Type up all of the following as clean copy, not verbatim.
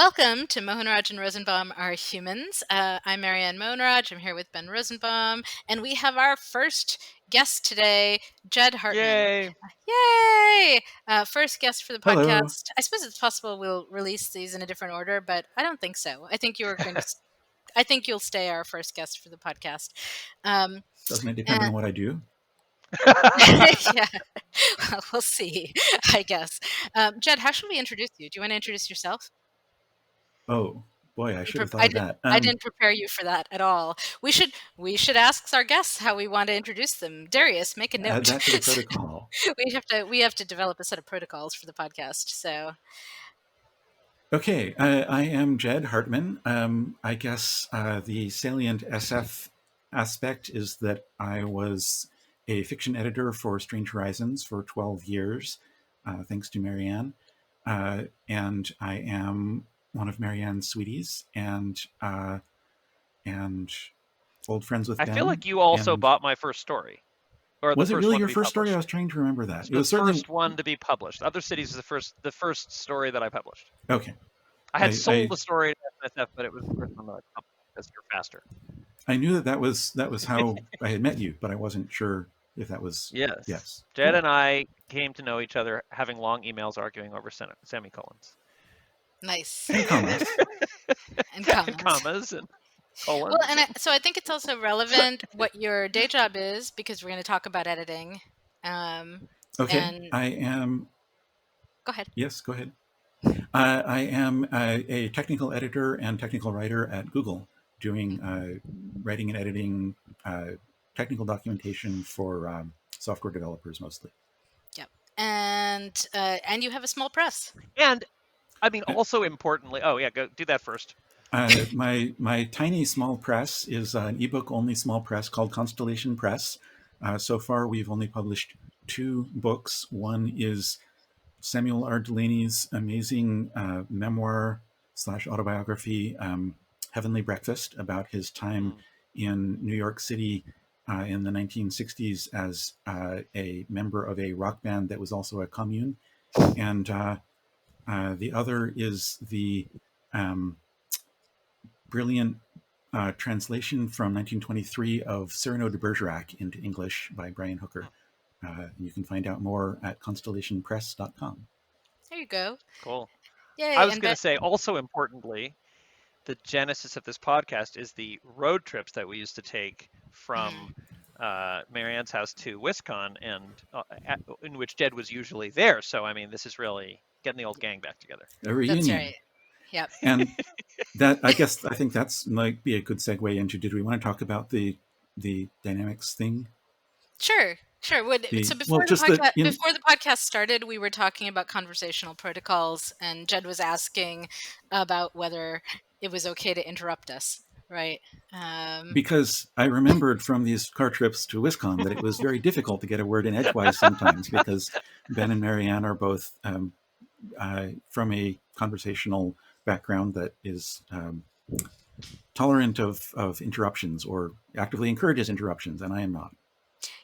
Welcome to Mohanraj and Rosenbaum Are Humans. I'm Marianne Mohanraj. I'm here with Ben Rosenbaum, and we have our first guest today, Jed Hartman. Yay! Yay! First guest for the Hello. podcast. I suppose it's possible we'll release these in a different order, but I don't think so. I think you're going to. I think you'll stay our first guest for the podcast. Doesn't it depend on what I do? Yeah, well, we'll see. I guess. Jed, how should we introduce you? Do you want to introduce yourself? Oh, boy, I should have thought of that. I didn't prepare you for that at all. We should ask our guests how we want to introduce them. Darius, make a note. Add that to the protocol. we have to develop a set of protocols for the podcast. So, Okay, I am Jed Hartman. I guess the salient SF aspect is that I was a fiction editor for Strange Horizons for 12 years, thanks to Marianne. And I am one of Marianne's sweeties and old friends with Ben. I feel like you also bought my first story. Or was it really your first story? I was trying to remember that. It was the first one to be published. Other Cities is the first story that I published. Okay. I had sold the story to SF, but it was the first one that I published because you're faster. I knew that was how I had met you, but I wasn't sure if that was yes. Jed and I came to know each other having long emails arguing over semicolons. Nice. And commas. and commas. And commas and colons. Well, and so I think it's also relevant what your day job is because we're going to talk about editing. Okay. I am. Go ahead. Yes, go ahead. I am a technical editor and technical writer at Google, doing writing and editing technical documentation for software developers mostly. Yep. And you have a small press. And I mean, also importantly, go do that first. My tiny small press is an ebook only small press called Constellation Press. So far, we've only published 2 books. One is Samuel R. Delaney's amazing memoir / autobiography, Heavenly Breakfast, about his time in New York City in the 1960s as a member of a rock band that was also a commune. And the other is the brilliant translation from 1923 of Cyrano de Bergerac into English by Brian Hooker. You can find out more at constellationpress.com. There you go. Cool. Yay. I was going to say, also importantly, the genesis of this podcast is the road trips that we used to take from Marianne's house to Wisconsin, and in which Jed was usually there. So, I mean, this is really getting the old gang back together. A reunion. That's right. Yep. And that, I think that's might be a good segue into, did we want to talk about the dynamics thing? Sure. Before the podcast started, we were talking about conversational protocols, and Jed was asking about whether it was okay to interrupt us, right? Because I remembered from these car trips to Wisconsin that it was very difficult to get a word in edgewise sometimes because Ben and Marianne are both from a conversational background that is tolerant of interruptions or actively encourages interruptions, and I am not.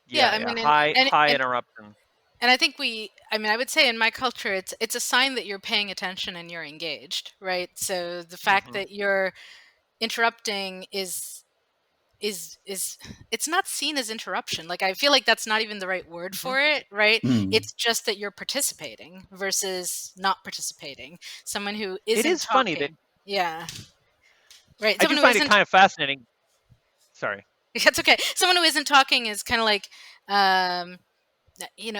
I mean, high interruption. And I think I would say in my culture, it's a sign that you're paying attention and you're engaged, right? So the fact that you're interrupting is it's not seen as interruption. Like, I feel like that's not even the right word for it, right? It's just that you're participating versus not participating. Someone who isn't It is talking, funny that... Yeah. Right. I do find it kind of fascinating. Sorry. That's okay. Someone who isn't talking is kind of like, I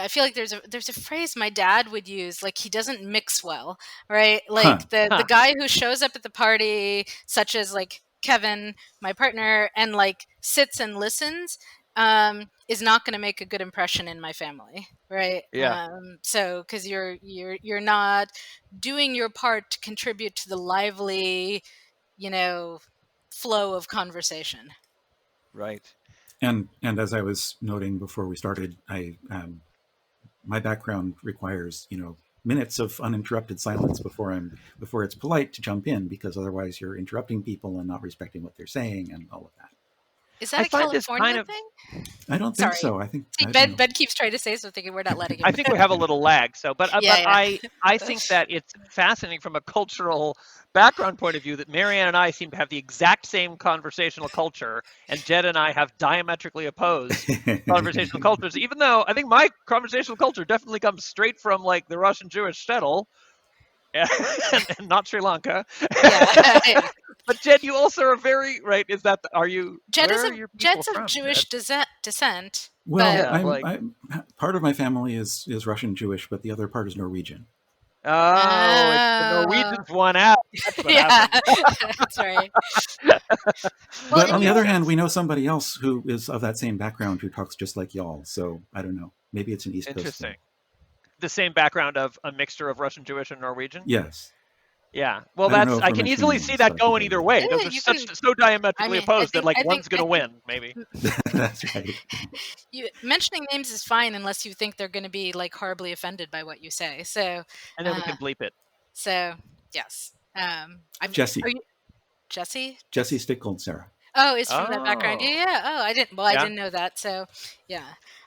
feel like there's a phrase my dad would use, like, he doesn't mix well, right? Like the guy who shows up at the party, such as like Kevin, my partner, and like sits and listens, is not going to make a good impression in my family, right? Yeah. So because you're not doing your part to contribute to the lively, flow of conversation. Right. And as I was noting before we started, my background requires minutes of uninterrupted silence before it's polite to jump in, because otherwise you're interrupting people and not respecting what they're saying and all of that. Is that a California thing? I don't think Sorry. so. I think See, I don't Ben know. Ben keeps trying to say something, and we're not letting him. I think we have a little lag. So, but Yeah, yeah. I think that it's fascinating from a cultural background point of view that Marianne and I seem to have the exact same conversational culture, and Jed and I have diametrically opposed conversational cultures. Even though I think my conversational culture definitely comes straight from like the Russian Jewish shtetl, and not Sri Lanka. Yeah. But Jed, you also are very right. Is that are you? Where are your people Jed's of from, Jed? Jewish descent, Well, but Yeah, like I'm part of my family is Russian Jewish, but the other part is Norwegian. oh, it's the oh, Norwegians won out. That's what yeah, happened. that's right. Well, But and on the you know, other hand, we know somebody else who is of that same background who talks just like y'all. So I don't know. Maybe it's an East Coast Interesting. thing. The same background of a mixture of Russian Jewish and Norwegian. Yes. Yeah. Well, I don't know that's if I we're can mentioning easily see names, that but I think going I either will. way. Those are you such can. so I diametrically mean, opposed that like one's I going to think win, maybe, That's right. you mentioning names is fine unless you think they're going to be like horribly offended by what you say. So, and then we uh, can bleep it. so yes. Are Jesse. you Jesse? Jesse Stickgold, Sarah. Oh, it's from that background. Yeah, Oh, yeah. Oh, I didn't. Well, I yeah, didn't know that. So, yeah.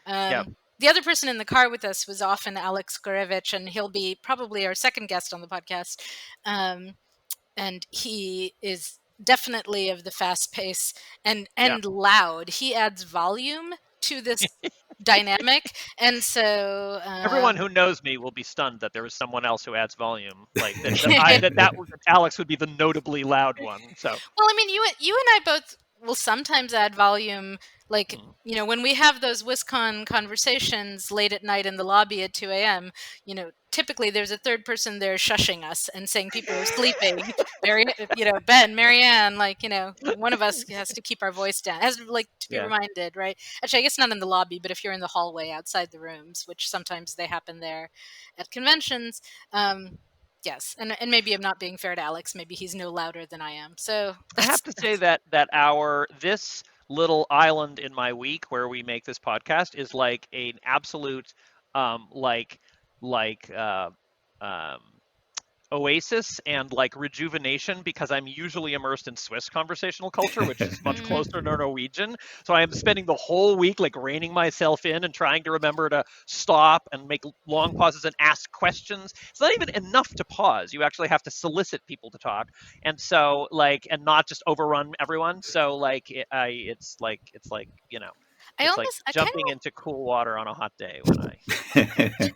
yeah. The other person in the car with us was often Alex Gorevich, and he'll be probably our second guest on the podcast. Um, and he is definitely of the fast pace Yeah. and loud. He adds volume to this dynamic, and so Everyone who knows me will be stunned that there is someone else who adds volume, like that Alex would be the notably loud one. So, well, I mean, you and I both will sometimes add volume, like mm, when we have those WisCon conversations late at night in the lobby at 2 a.m. Typically there's a third person there shushing us and saying people are sleeping. Ben, Marianne, one of us has to keep our voice down, has like to be yeah, reminded, right? Actually, I guess not in the lobby, but if you're in the hallway outside the rooms, which sometimes they happen there at conventions. Yes, and maybe I'm not being fair to Alex. Maybe he's no louder than I am. So I have to say that this little island in my week where we make this podcast is like an absolute like like um oasis and like rejuvenation because I'm usually immersed in Swiss conversational culture, which is much closer to Norwegian. So I am spending the whole week like reining myself in and trying to remember to stop and make long pauses and ask questions. It's not even enough to pause. You actually have to solicit people to talk. And so like and not just overrun everyone. So like it's like, it's like I kind jumping of into cool water on a hot day when I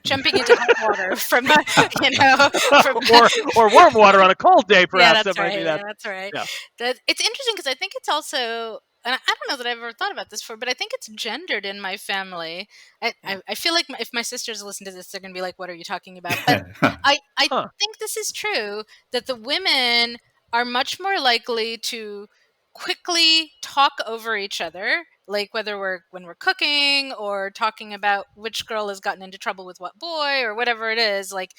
jumping into hot water from from or warm water on a cold day, yeah, perhaps. That that's might be right. Yeah, that. that's right. Yeah. That it's interesting because I think it's also, and I don't know that I've ever thought about this before, but I think it's gendered in my family. Hmm. I feel like if my sisters listen to this, they're going to be like, "What are you talking about?" But I Huh. think this is true that the women are much more likely to quickly talk over each other, like whether when we're cooking or talking about which girl has gotten into trouble with what boy or whatever it is, like.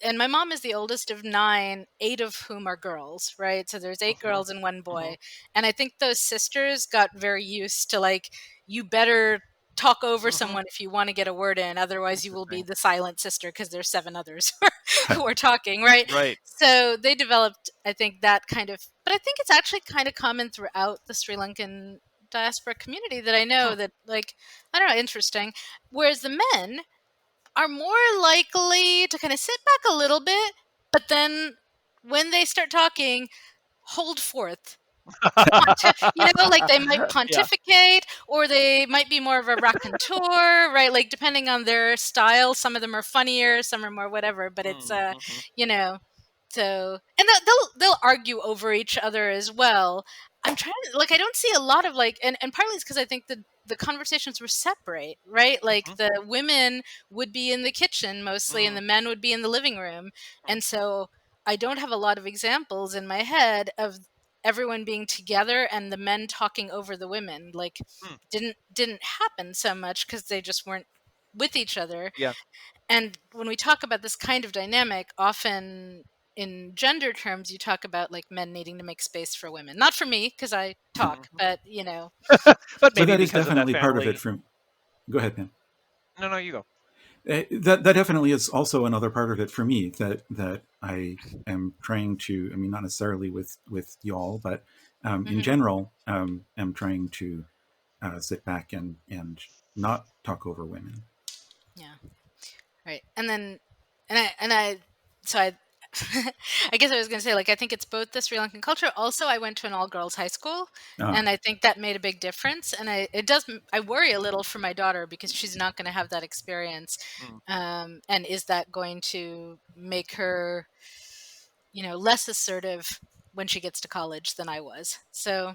And my mom is the oldest of 9, 8 of whom are girls, right? So there's 8 Hmm. girls and 1 Hmm. boy. And I think those sisters got very used to like, you better talk over Hmm. someone if you want to get a word in. Otherwise, you will be Interesting. the silent sister because there's 7 others who are talking, right? Right. So they developed, I think, that kind of, but I think it's actually kind of common throughout the Sri Lankan diaspora community that I know Hmm. that, like, I don't know, interesting. Whereas the men, are more likely to kind of sit back a little bit, but then when they start talking, hold forth. Like they might Yeah. pontificate or they might be more of a raconteur, right? Like depending on their style, some of them are funnier, some are more whatever, but it's Mm-hmm. you know, so and they'll argue over each other as well. I'm trying to like I don't see a lot of like and partly it's because I think the conversations were separate, right? Like Hmm. the women would be in the kitchen mostly and Mm-hmm. the men would be in the living room. And so I don't have a lot of examples in my head of everyone being together and the men talking over the women. Like Mm. didn't happen so much because they just weren't with each other. Yeah. And when we talk about this kind of dynamic, often in gender terms, you talk about like men needing to make space for women. Not for me because I talk, Hmm. but But But maybe that is because of that definitely part of it. family. From Go ahead, Pam. No, no, you go. That definitely is also another part of it for me that I am trying to. I mean, not necessarily with y'all, but in mhm. general, am trying to sit back and not talk over women. Yeah. Right. And then, so I, I guess I was going to say, like, I think it's both the Sri Lankan culture. Also, I went to an all girls high school, and I think that made a big difference. And I worry a little for my daughter because she's not going to have that experience. And is that going to make her, less assertive when she gets to college than I was? So,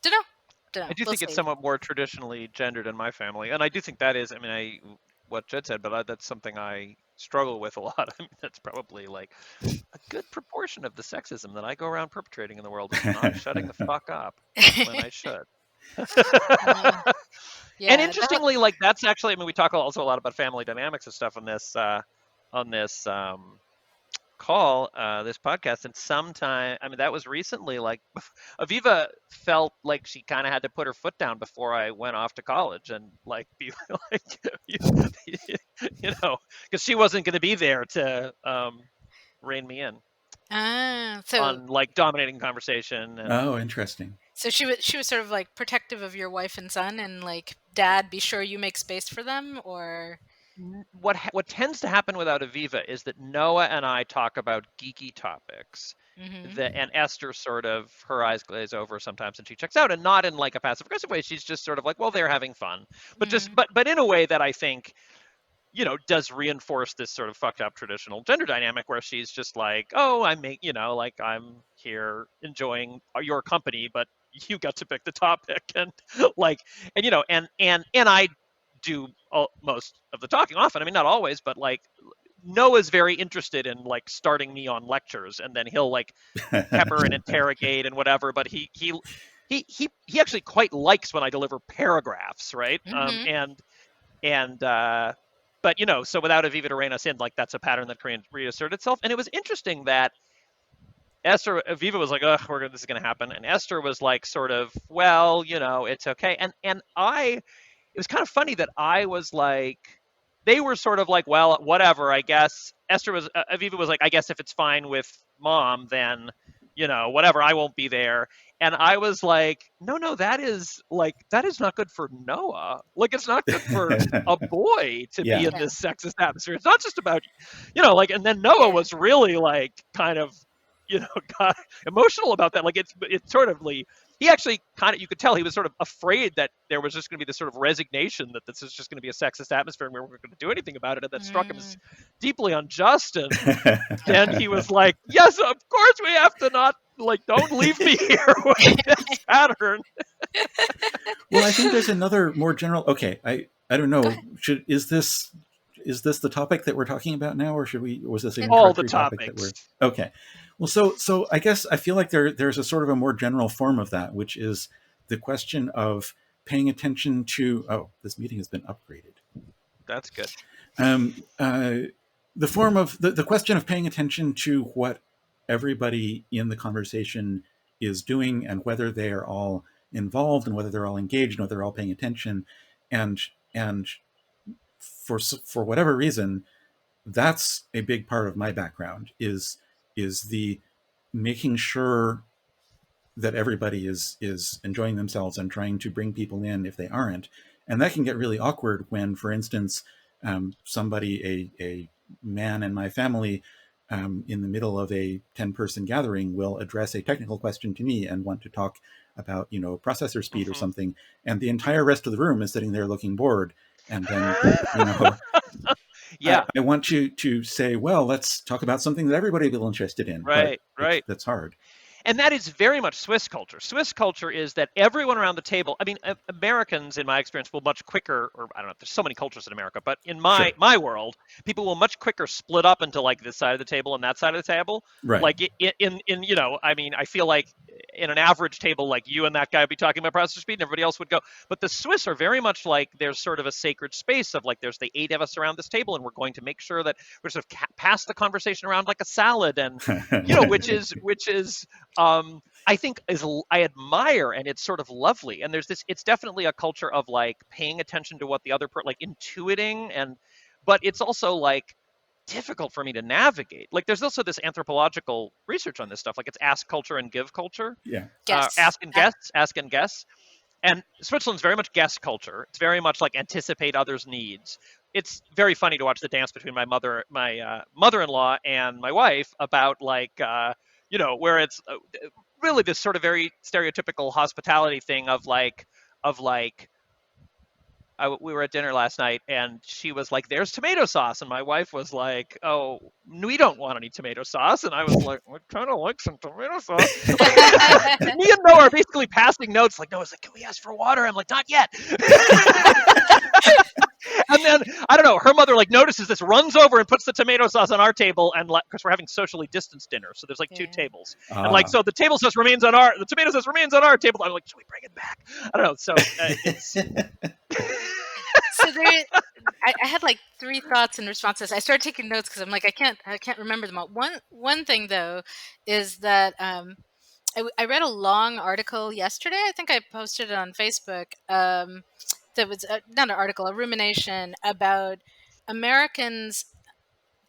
don't know. I do We'll think it's see. somewhat more traditionally gendered in my family, and I do think that is. I mean, what Jed said, but that's something I struggle with a lot. I mean, that's probably like a good proportion of the sexism that I go around perpetrating in the world is not shutting the fuck up when I should. And Yeah. interestingly, like that's actually, I mean, we talk also a lot about family dynamics and stuff on this call, this podcast, and sometime, I mean, that was recently, like Aviva felt like she kind of had to put her foot down before I went off to college and like be like, you, because she wasn't going to be there to rein me in So on like dominating conversation. And Oh, interesting. So she was sort of like protective of your wife and son, and like, Dad, be sure you make space for them, or. what tends to happen without Aviva is that Noah and I talk about geeky topics. Mm-hmm. And Esther sort of, her eyes glaze over sometimes and she checks out, and not in like a passive aggressive way. She's just sort of like, well, they're having fun, but just Mm-hmm. but in a way that I think does reinforce this sort of fucked up traditional gender dynamic where she's just like, oh, like I'm here enjoying your company, but you got to pick the topic, and like, and I do most of the talking often. I mean, not always, but like Noah's very interested in like starting me on lectures, and then he'll like pepper and interrogate and whatever. But he actually quite likes when I deliver paragraphs, right? Mm-hmm. And but so without Aviva to rein us in, like that's a pattern that can reassert itself. And it was interesting that Aviva was like, "Ugh, this is gonna happen," and Esther was like, sort of, "Well, it's okay." And it was kind of funny that I was like, they were sort of like, "Well, whatever, I guess." Aviva was like, "I guess if it's fine with Mom, then whatever, I won't be there." And I was like, no, that is not good for Noah. Like, it's not good for a boy to be Yeah. in Yeah. this sexist atmosphere. It's not just about, like, and then Noah Yeah. was really like kind of, got emotional about that. Like, it's sort of like, he actually kind of, you could tell he was sort of afraid that there was just going to be this sort of resignation that this is just going to be a sexist atmosphere and we weren't going to do anything about it. And that struck him as Mm. deeply unjust. And then he was like, yes, of course we have to not, like, don't leave me here with this pattern. Well, I think there's another more general. Okay, I don't know. Is this the topic that we're talking about now, or was this an All the introductory topic that topics. we're okay? Well, so I guess I feel like there's a sort of a more general form of that, which is the question of paying attention to. Oh, this meeting has been upgraded. That's good. The form of the question of paying attention to what everybody in the conversation is doing and whether they are all involved and whether they're all engaged and whether they're all paying attention, and for whatever reason, that's a big part of my background is the making sure that everybody is enjoying themselves and trying to bring people in if they aren't. And that can get really awkward when, for instance, somebody, a man in my family, in the middle of a 10-person gathering will address a technical question to me and want to talk about, processor speed or something. And the entire rest of the room is sitting there looking bored. And then, Yeah. I want you to say, well, let's talk about something that everybody will be interested in. But Right. that's hard. And that is very much Swiss culture. Swiss culture is that everyone around the table, I mean, Americans, in my experience, will much quicker, or I don't know if there's so many cultures in America, but in Sure. my world, people will much quicker split up into like this side of the table and that side of the table. Right. Like in I mean, I feel like in an average table, like you and that guy would be talking about processor speed and everybody else would go. But the Swiss are very much like there's sort of a sacred space of like there's the 8 of us around this table and we're going to make sure that we're sort of pass the conversation around like a salad, and which is I think I admire, and it's sort of lovely. And there's this, it's definitely a culture of like paying attention to what the other like intuiting, but it's also like difficult for me to navigate. Like there's also this anthropological research on this stuff. Like it's ask culture and give culture. Yeah. Yes. Ask and guess. And Switzerland's very much guest culture. It's very much like anticipate others' needs. It's very funny to watch the dance between my mother-in-law and my wife about like where it's really this sort of very stereotypical hospitality thing of like we were at dinner last night and she was like, there's tomato sauce. And my wife was like, oh, we don't want any tomato sauce. And I was like, I kind of like some tomato sauce. Me and Noah are basically passing notes. Like, Noah's like, can we ask for water? I'm like, not yet. And then, I don't know, her mother like notices this, runs over and puts the tomato sauce on our table, and because we're having socially distanced dinner, so there's like two tables, and like so the tomato sauce remains on our table. I'm like, should we bring it back? I don't know. So it's So there, I had like 3 thoughts and responses. I started taking notes because I'm like, I can't remember them all. One thing though is that I read a long article yesterday. I think I posted it on Facebook. That was not an article, a rumination about Americans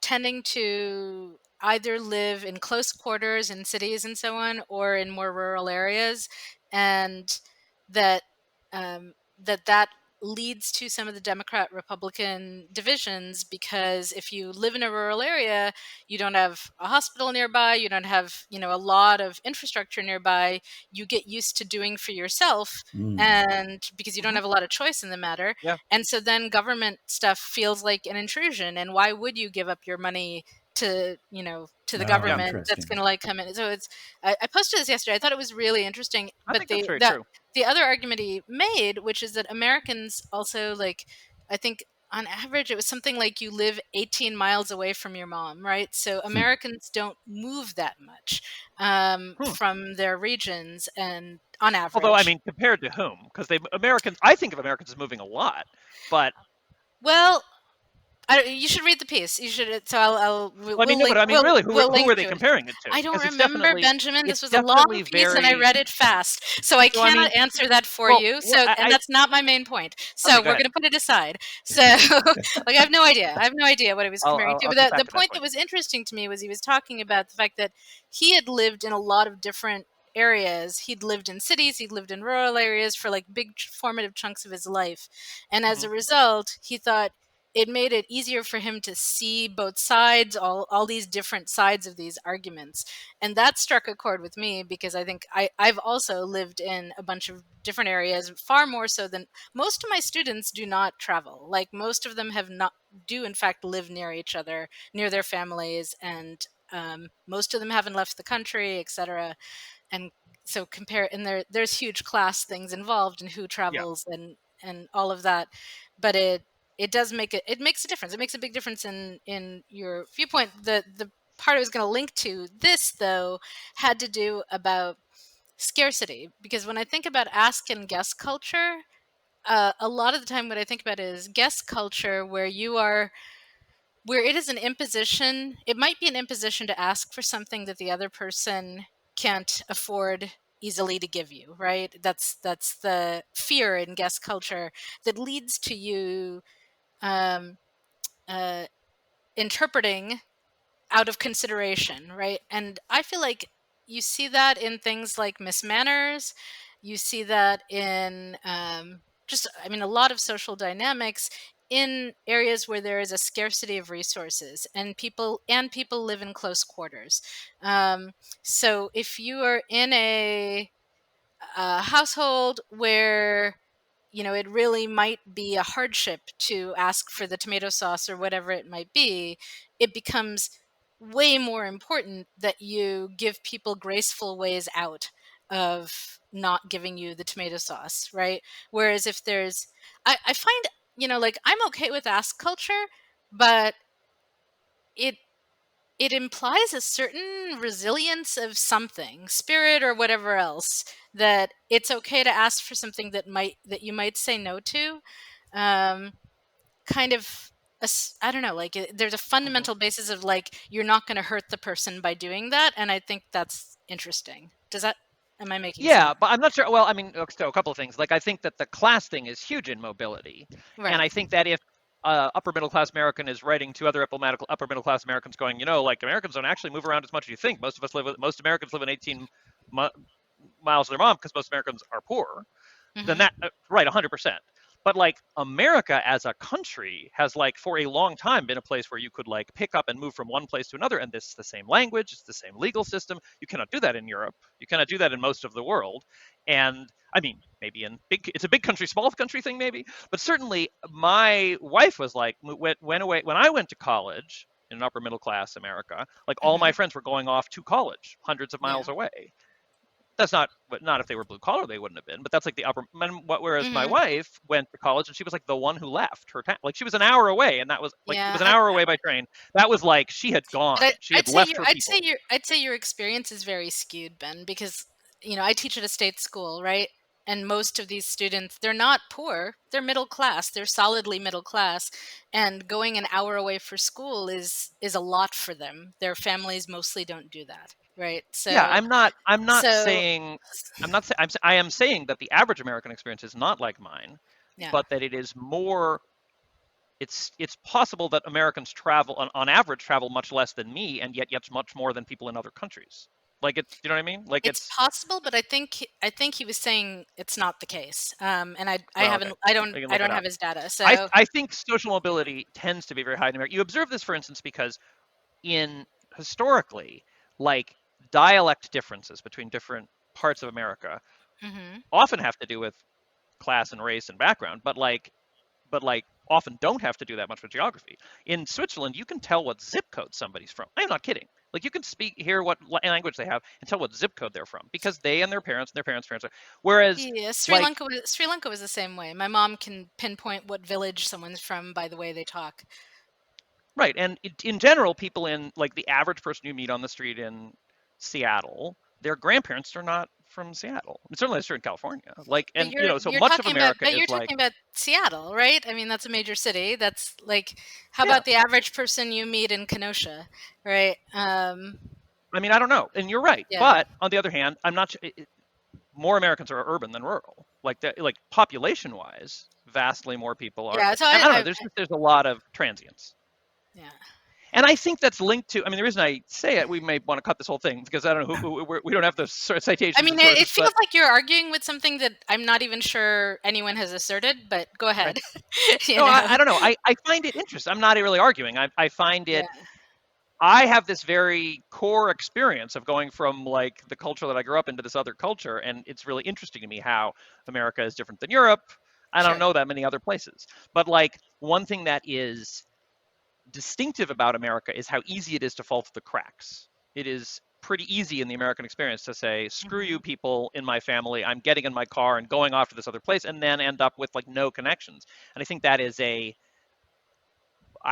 tending to either live in close quarters in cities and so on, or in more rural areas, and that that leads to some of the Democrat Republican divisions, because if you live in a rural area, you don't have a hospital nearby, you don't have a lot of infrastructure nearby, you get used to doing for yourself, and because you don't have a lot of choice in the matter. Yeah. And so then government stuff feels like an intrusion, and why would you give up your money to the government that's going to like come in? So it's I posted this yesterday. I thought it was really interesting. I think that's very true. The other argument he made, which is that Americans also, like, I think on average it was something like you live 18 miles away from your mom, right? So Americans don't move that much from their regions, and on average. Although, I mean, compared to whom? Because I think of Americans as moving a lot, but well, you should read the piece. You should. So who are they comparing it to? I don't remember, Benjamin. This was a long piece, and I read it fast, so I cannot answer that for you. So, and that's not my main point. So we're going to put it aside. So, like, I have no idea. I have no idea what he was comparing to. But the point that was interesting to me was he was talking about the fact that he had lived in a lot of different areas. He'd lived in cities, he'd lived in rural areas for like big formative chunks of his life, and as a result, he thought it made it easier for him to see both sides, all these different sides of these arguments. And that struck a chord with me, because I think I've also lived in a bunch of different areas, far more so than most of my students do not travel. Like, most of them do in fact live near each other, near their families, and most of them haven't left the country, etc. And so there's huge class things involved in who travels and all of that. But it does make it makes a difference. It makes a big difference in your viewpoint. The part I was going to link to this, though, had to do about scarcity, because when I think about ask and guess culture, a lot of the time what I think about is guess culture, where it is an imposition. It might be an imposition to ask for something that the other person can't afford easily to give you, right? That's the fear in guest culture that leads to you interpreting out of consideration, right? And I feel like you see that in things like mismanners. You see that in a lot of social dynamics in areas where there is a scarcity of resources, and people live in close quarters. So if you are in a household where it really might be a hardship to ask for the tomato sauce or whatever it might be, it becomes way more important that you give people graceful ways out of not giving you the tomato sauce, right? Whereas if I find, like, I'm okay with ask culture, but it implies a certain resilience of something, spirit or whatever else, that it's okay to ask for something that you might say no to. Kind of, I don't know, like, there's a fundamental basis of, like, you're not going to hurt the person by doing that, and I think that's interesting. Am I making sense? Yeah, but I'm not sure. Well, I mean, so a couple of things. Like, I think that the class thing is huge in mobility, Right. And I think that if upper middle class American is writing to other upper middle class Americans, going, like, Americans don't actually move around as much as you think. Most Americans live in 18 miles of their mom, because most Americans are poor. then that right, 100%. But like America as a country has like for a long time been a place where you could like pick up and move from one place to another, and this is the same language, it's the same legal system. You cannot do that in Europe. You cannot do that in most of the world. And I mean, maybe it's a big country, small country thing, maybe. But certainly, my wife was like, went away when I went to college in an upper middle class America. Like all my friends were going off to college, hundreds of Yeah. miles away. That's not if they were blue collar, they wouldn't have been, but that's like the upper. Whereas my wife went to college and she was like the one who left her town. Like she was an hour away, and that was like it Yeah. was an hour away by train. That was like she had gone. She had left her people. I'd say your experience is very skewed, Ben, because I teach at a state school, right? And most of these students, they're not poor, they're middle class, they're solidly middle class, and going an hour away for school is a lot for them. Their families mostly don't do that, right? So Yeah, I'm not so saying I am saying that the average American experience is not like mine, yeah. but that it is more. It's possible that Americans travel on average travel much less than me, and yet much more than people in other countries. Like it's, you know what I mean? Like It's possible, but I think he was saying it's not the case. And I well, haven't okay. I don't We can look it up. have his data. So I think social mobility tends to be very high in America. You observe this, for instance, because historically, like dialect differences between different parts of America often have to do with class and race and background, but often don't have to do that much with geography. In Switzerland, you can tell what zip code somebody's from. I'm not kidding. Like you can hear what language they have and tell what zip code they're from because they and their parents and their parents' parents are. Whereas, yeah, Sri Lanka was the same way. My mom can pinpoint what village someone's from by the way they talk. Right, and in general, people in like the average person you meet on the street in Seattle, their grandparents are not from Seattle. Certainly, that's true in California. Like, and so much of America is you're like, talking about Seattle, right? I mean, that's a major city. That's like, how yeah. about the average person you meet in Kenosha, right? I mean, I don't know, and you're right. Yeah. But on the other hand, I'm not. More Americans are urban than rural. Like that, like population-wise, vastly more people are. Yeah. So and I don't know. There's a lot of transients. Yeah. And I think that's linked to. I mean, the reason I say it, we may want to cut this whole thing because I don't know we don't have the citations. I mean, it feels like you're arguing with something that I'm not even sure anyone has asserted. But go ahead. Right. I don't know. I find it interesting. I'm not really arguing. I find it. Yeah. I have this very core experience of going from like the culture that I grew up into this other culture, and it's really interesting to me how America is different than Europe. I don't know that many other places, but like one thing that is distinctive about America is how easy it is to fall through the cracks. It is pretty easy in the American experience to say, screw you people in my family, I'm getting in my car and going off to this other place, and then end up with like no connections. And I think that is a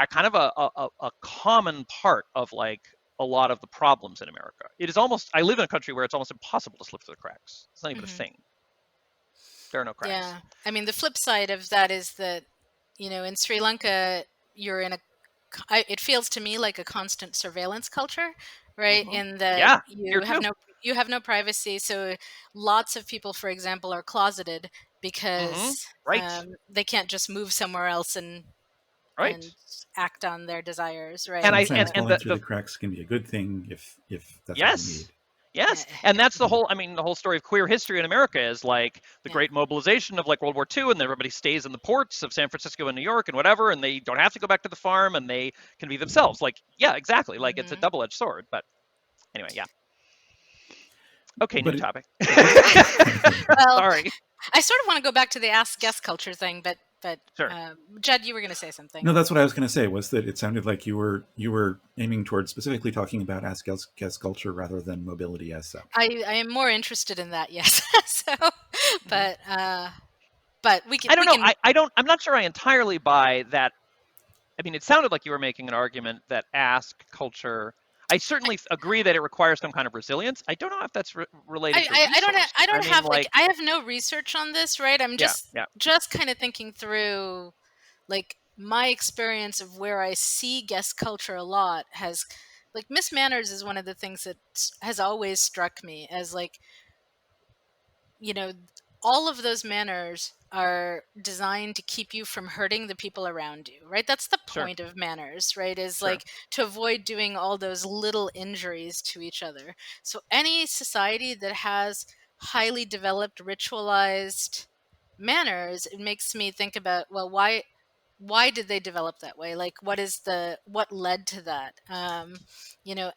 kind of a common part of like a lot of the problems in America. It is almost, I live in a country where it's almost impossible to slip through the cracks. It's not even a thing. There are no cracks. Yeah. I mean, the flip side of that is that, in Sri Lanka, you're in it feels to me like a constant surveillance culture, right? In that you have no privacy. So lots of people, for example, are closeted because they can't just move somewhere else and act on their desires, right? And falling through the cracks can be a good thing if that's what you need. Yes, and that's the whole. I mean, the whole story of queer history in America is like the great mobilization of like World War II, and everybody stays in the ports of San Francisco and New York and whatever, and they don't have to go back to the farm, and they can be themselves. Like, yeah, exactly. Like it's a double-edged sword. But anyway, yeah. Okay, new topic. Well, sorry. I sort of want to go back to the ask guest culture thing, but sure. Jed, you were going to say something. No, that's what I was going to say. Was that it sounded like you were aiming towards specifically talking about ask guest culture rather than mobility as such. I am more interested in that, yes. So, but we can. I don't know. I'm not sure I entirely buy that. I mean, it sounded like you were making an argument that ask culture. I certainly agree that it requires some kind of resilience. I don't know if that's related to I have no research on this, right? I'm just kind of thinking through like my experience of where I see guest culture a lot has like Miss Manners is one of the things that has always struck me as like, all of those manners are designed to keep you from hurting the people around you, right? That's the point of manners, right? Is like to avoid doing all those little injuries to each other. So any society that has highly developed, ritualized manners, it makes me think about, well, why did they develop that way? Like, what led to that? And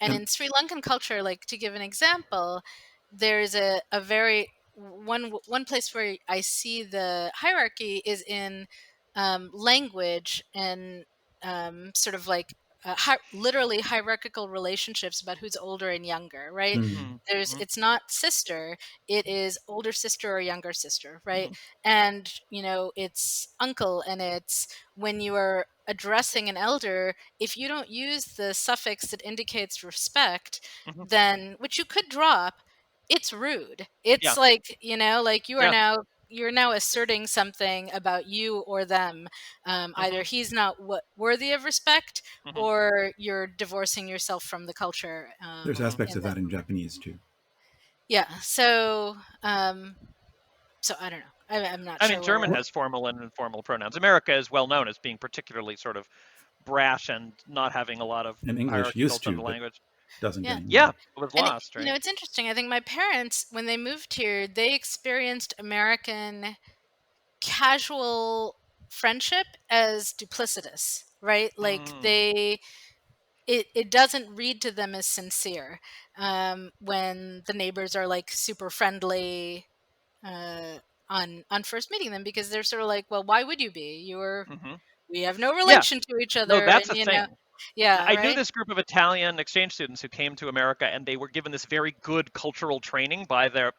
And in Sri Lankan culture, like, to give an example, there's a very one place where I see the hierarchy is in language and sort of like literally hierarchical relationships about who's older and younger, right? mm, It's not sister, it is older sister or younger sister, right? Mm-hmm. And it's uncle, and it's when you are addressing an elder, if you don't use the suffix that indicates respect, Mm-hmm. then, which you could drop, it's rude. Yeah. It's like, like Yeah. you're now asserting something about you or them. Mm-hmm. Either he's not worthy of respect, Mm-hmm. or you're divorcing yourself from the culture. there's Mm-hmm. aspects And of that in Japanese too. yeah, so I don't know. I'm not I mean, sure German where. has formal and informal pronouns. America is well known as being particularly sort of brash and not having a lot of And English hierarchy used built into to, the but language. doesn't Yeah. Yeah, anymore. it was And lost, right? it's interesting. I think my parents, when they moved here, they experienced American casual friendship as duplicitous, right? Like Mm. it doesn't read to them as sincere when the neighbors are like super friendly uh, on first meeting them, because they're sort of like, well, why would you be? Mm-hmm. We have no Yeah, relation to each no, other, that's and a thing. yeah, I knew right. this group of Italian exchange students who came to America, and they were given this very good cultural training by their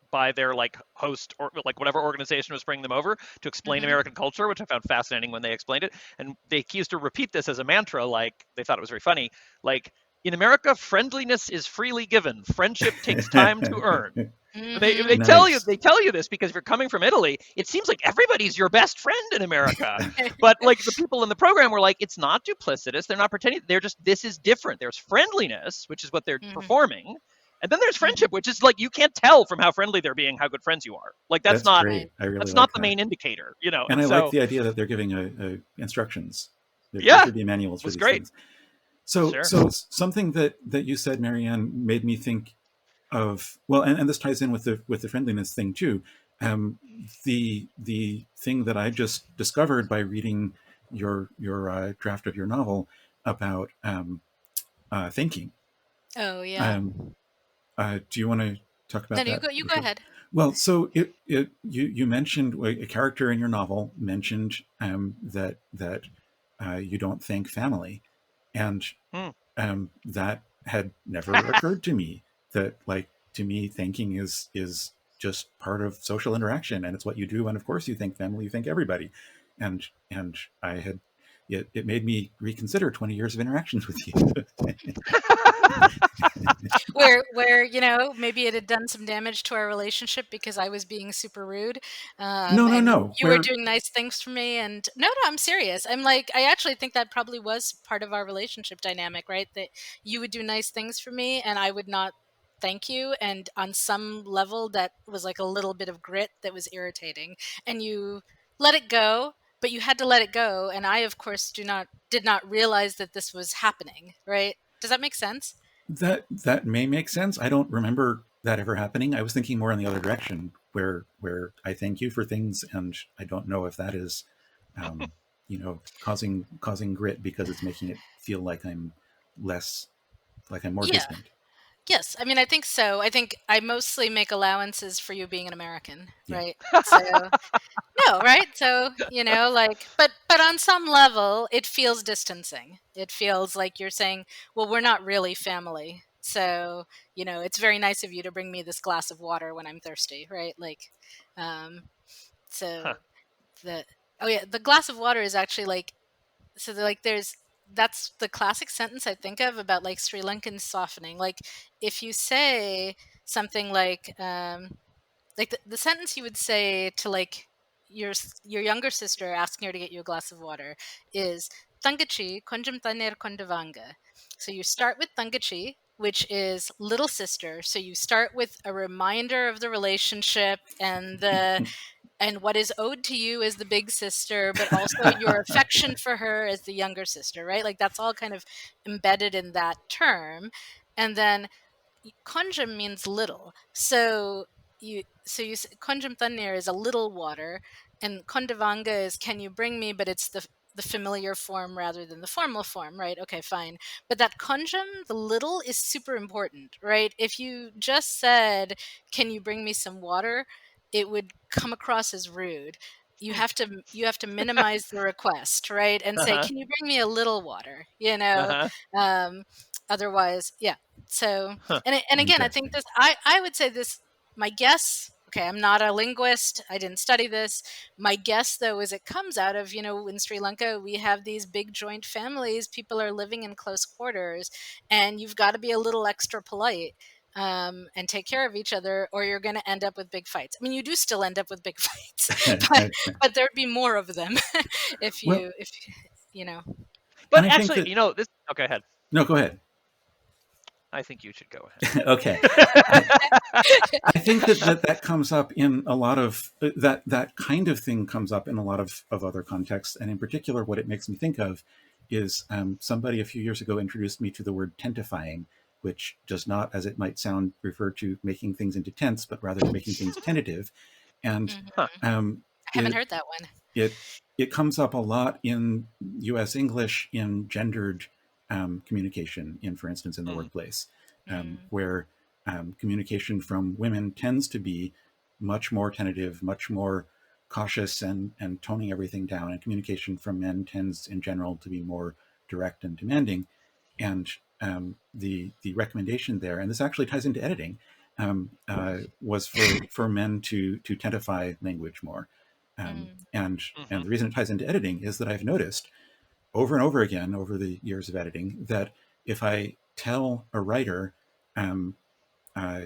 like host or like whatever organization was bringing them over to explain Hmm. American culture, which I found fascinating when they explained it. And they used to repeat this as a mantra, like they thought it was very funny. Like in America, friendliness is freely given. Friendship takes time to earn. And Hmm. Nice. they tell you this because if you're coming from Italy, it seems like everybody's your best friend in America. But like the people in the program were like, it's not duplicitous. They're not pretending. They're just, this is different. There's friendliness, which is what they're Hmm. performing, and then there's Hmm. friendship, which is like you can't tell from how friendly they're being how good friends you are. Like That's Right. great. I really that's like not the that. main indicator, And And I like so the idea that they're giving instructions. There yeah, should be manuals it for was these great. things. So, Sure. so something that you said, Marianne, made me think of, well, and this ties in with the friendliness thing too. Um, the thing that I just discovered by reading your draft of your novel about thinking. Oh yeah. Um, do you want to talk No, about you that? go. You go ahead. Well, so you mentioned a character in your novel mentioned that you don't thank family, and Hmm. that had never occurred to me. That, like, to me, thanking is just part of social interaction, and it's what you do. And of course, you thank family, you thank everybody, and I had it made me reconsider 20 years of interactions with you. Where maybe it had done some damage to our relationship because I was being super rude, No, no, and no. you were Where doing nice things for me. And no, I'm serious. I'm like, I actually think that probably was part of our relationship dynamic, right? That you would do nice things for me and I would not thank you, and on some level that was like a little bit of grit that was irritating, and you let it go. But you had to let it go, and I, of course, did not realize that this was happening. Right? Does that make sense? that may make sense. I don't remember that ever happening. I was thinking more in the other direction, where I thank you for things, and I don't know if that is, causing grit because it's making it feel like I'm less, like I'm more Yeah. distant. Yes, I mean, I think so. I think I mostly make allowances for you being an American, Yeah. right? So, no, right? So, like, but on some level, it feels distancing. It feels like you're saying, well, we're not really family. So, it's very nice of you to bring me this glass of water when I'm thirsty, right? Like, um, Huh. so the oh yeah, the glass of water is actually like, so like that's the classic sentence I think of about like Sri Lankan softening. Like, if you say something like the sentence you would say to like your younger sister asking her to get you a glass of water is Tangachi konjam taner kondavanga. So you start with Tangachi, which is little sister. So you start with a reminder of the relationship and what is owed to you as the big sister, but also your affection for her as the younger sister, right? Like that's all kind of embedded in that term. And then konjam means little. So konjam tanir is a little water. And kondavanga is can you bring me, but it's the familiar form rather than the formal form, right? Okay, fine. But that conjum, the little, is super important, right? If you just said, can you bring me some water, it would come across as rude. You have to minimize the request, right? And say, Uh-huh. can you bring me a little water? You know, Uh-huh. um, otherwise, yeah. So, Huh. and again, I think Interesting. this. I would say this. My guess. Okay, I'm not a linguist. I didn't study this. My guess, though, is it comes out of, in Sri Lanka, we have these big joint families. People are living in close quarters, and you've got to be a little extra polite and take care of each other, or you're going to end up with big fights. I mean, you do still end up with big fights, but there'd be more of them if Well, if you know. and But I think actually, that this. Oh, go ahead. no, go ahead. I think you should go Okay. ahead. I think that comes up in a lot of that kind of thing comes up in a lot of other contexts, and in particular, what it makes me think of is somebody a few years ago introduced me to the word tentifying, which does not, as it might sound, refer to making things into tense, but rather to making things tentative, and Mhm. Huh. I haven't it heard that one. it it comes up a lot in U.S. English in gendered communication, for instance, in the Mm. workplace, Mm, where communication from women tends to be much more tentative, much more cautious, and toning everything down, and communication from men tends, in general, to be more direct and demanding. And the recommendation there, and this actually ties into editing, was for men to tentify language more. mm, And Hmm. the reason it ties into editing is that I've noticed over and over again over the years of editing that if I tell a writer, um, uh,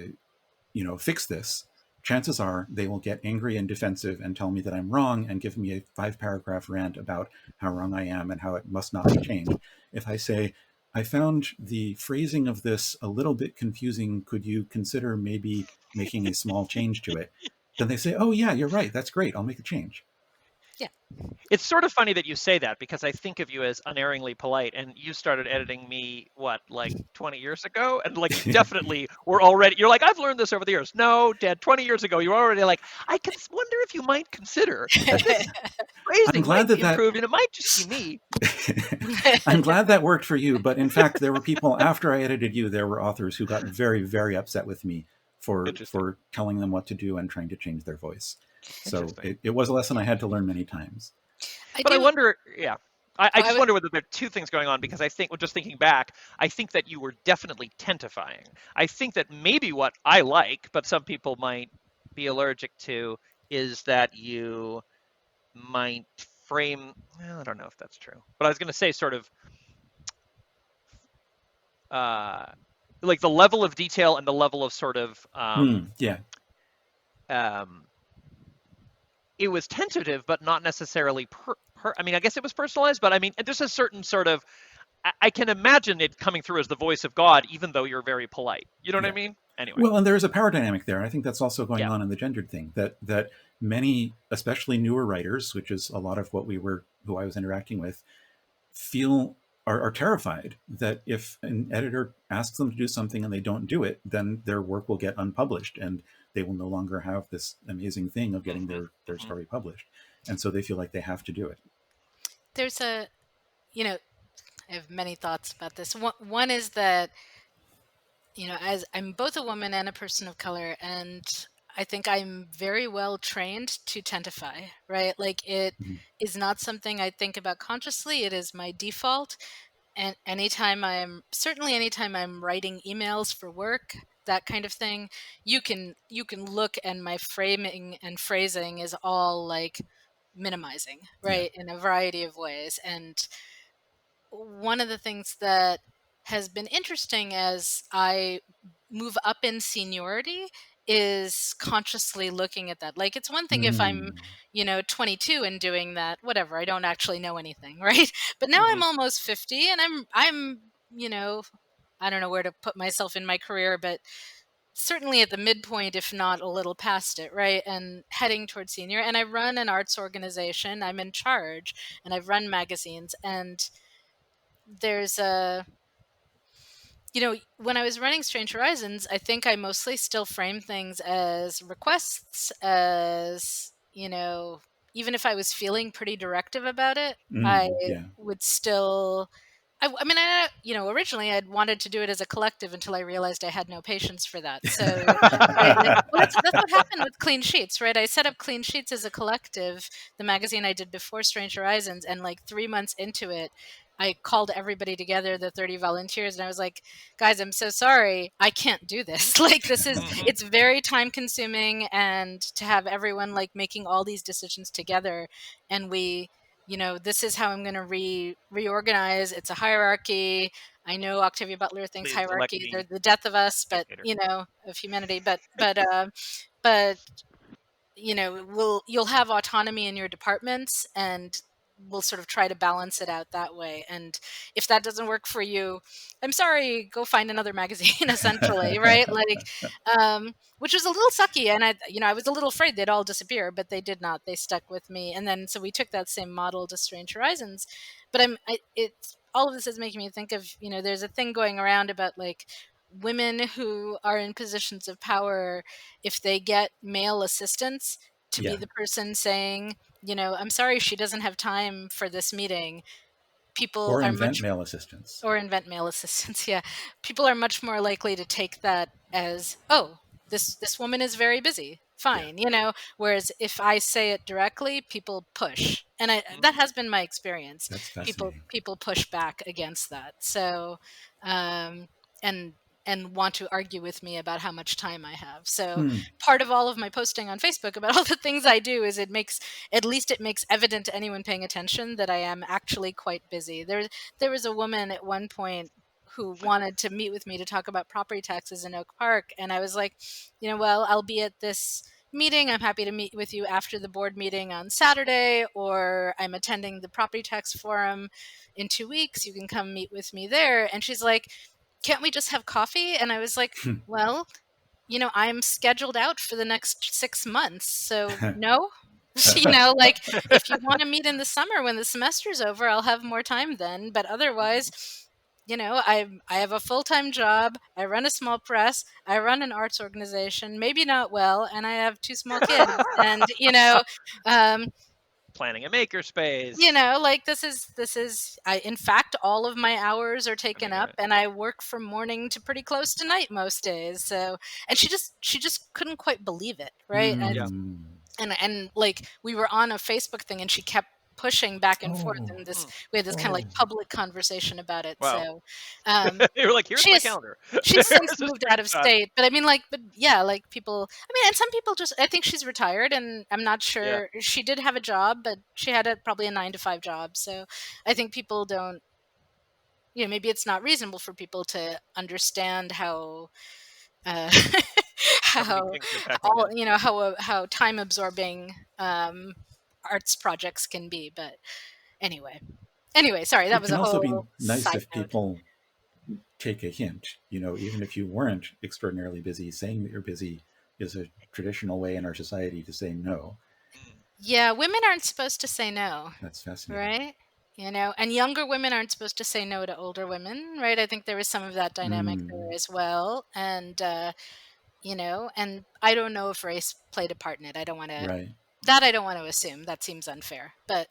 fix this, chances are they will get angry and defensive and tell me that I'm wrong and give me a 5 paragraph rant about how wrong I am and how it must not be changed. If I say, I found the phrasing of this a little bit confusing, could you consider maybe making a small change to it? Then they say, oh, yeah, you're right. That's great. I'll make a change. yeah. It's sort of funny that you say that because I think of you as unerringly polite, and you started editing me what, like 20 years ago, and like you definitely were already. You're like, I've learned this over the years. No, Dad, 20 years ago, you were already like, I can wonder if you might consider that this I'm phrasing glad might be that improved, and it might just be me. I'm glad that worked for you. But in fact, there were people after I edited you. There were authors who got very, very upset with me for Interesting. for telling them what to do and trying to change their voice. So Interesting. it was a lesson I had to learn many times. I But I do. wonder, yeah. I Oh, I just would. wonder whether there are two things going on because I think, well, just thinking back, I think that you were definitely tentifying. I think that maybe what I like, but some people might be allergic to, is that you might frame, well, I don't know if that's true, but I was going to say sort of uh, like the level of detail and the level of sort of, Yeah. um, it was tentative, but not necessarily I mean, I guess it was personalized, but I mean, there's a certain sort of I can imagine it coming through as the voice of God, even though you're very polite. You know what I Yeah. mean? Anyway, Well, and there is a power dynamic there. I think that's also going yeah. on in the gendered thing. That many, especially newer writers, which is a lot of who I was interacting with, feel are terrified that if an editor asks them to do something and they don't do it, then their work will get unpublished and they will no longer have this amazing thing of getting Hmm. their Hmm. story published. And so they feel like they have to do it. There's a, you know, I have many thoughts about this. One is that, as I'm both a woman and a person of color, and I think I'm very well trained to tentify, right? Like it Mhm. is not something I think about consciously. It is my default. And anytime I'm writing emails for work, that kind of thing, you can look, and my framing and phrasing is all like minimizing, Yeah. right, in a variety of ways. And one of the things that has been interesting as I move up in seniority is consciously looking at that. Like it's one thing if I'm, Mm. 22 and doing that, whatever, I don't actually know anything, right? But now Hmm. I'm almost 50 and I'm, I don't know where to put myself in my career, but certainly at the midpoint, if not a little past it, right? And heading towards senior. And I run an arts organization. I'm in charge and I've run magazines, and there's a when I was running Strange Horizons, I think I mostly still frame things as requests, as even if I was feeling pretty directive about it, I Yeah. would still. I mean, originally I'd wanted to do it as a collective until I realized I had no patience for that. So, right, like, well, that's what happened with Clean Sheets, right? I set up Clean Sheets as a collective, the magazine I did before Strange Horizons, and like 3 months into it, I called everybody together, the 30 volunteers, and I was like, guys, I'm so sorry. I can't do this. Like, it's very time consuming. And to have everyone like making all these decisions together, and this is how I'm going to reorganize. It's a hierarchy. I know Octavia Butler thinks Please elect hierarchies are me the death of us, but, dictator. of humanity. But you'll have autonomy in your departments, and we'll sort of try to balance it out that way. And if that doesn't work for you, I'm sorry, go find another magazine, essentially, right? Like, which was a little sucky. And I was a little afraid they'd all disappear, but they did not. They stuck with me. And then, so we took that same model to Strange Horizons. But it's all of this is making me think of, there's a thing going around about like women who are in positions of power, if they get male assistants, to be Yeah. the person saying, I'm sorry, she doesn't have time for this meeting. People Or are invent much male assistants. Or invent male assistants. Yeah, people are much more likely to take that as, oh, this woman is very busy. Yeah. Fine, Whereas if I say it directly, people push, and that has been my experience. That's People fascinating. people push back against that. So, um, and and want to argue with me about how much time I have. So part of all of my posting on Facebook about all the things I do is it makes evident to anyone paying attention that I am actually quite busy. There was a woman at one point who wanted to meet with me to talk about property taxes in Oak Park. And I was like, well, I'll be at this meeting. I'm happy to meet with you after the board meeting on Saturday, or I'm attending the property tax forum in 2 weeks. You can come meet with me there. And she's like, can't we just have coffee? And I was like, well, I'm scheduled out for the next 6 months. So no, like, if you want to meet in the summer when the semester's over, I'll have more time then. But otherwise, I have a full-time job. I run a small press. I run an arts organization, maybe not well, and I have 2 small kids. And um, Planning a makerspace. like in fact, all of my hours are taken up, Right. and I work from morning to pretty close to night most days. So, and she just couldn't quite believe it, right? Yeah. And like, we were on a Facebook thing, and she kept pushing back and forth, and we had this kind of like public conversation about it. Wow. So, you were like, here's my calendar. she's since Here's a moved out of screenshot. state, but I mean, like, but yeah, like, people, I mean, and some people just, I think she's retired, and I'm not sure. She did have a job, but she had probably a 9 to 5 job. So I think people don't, maybe it's not reasonable for people to understand how How many how things are packed all in. how time absorbing arts projects can be. But anyway, sorry, that It was can a also be whole nice side if note. people take a hint. Even if you weren't extraordinarily busy, saying that you're busy is a traditional way in our society to say no. Yeah, women aren't supposed to say no. That's fascinating. Right? And younger women aren't supposed to say no to older women, right? I think there was some of that dynamic there as well. And, and I don't know if race played a part in it. I don't want to, Right. I don't want to assume. That seems unfair. But,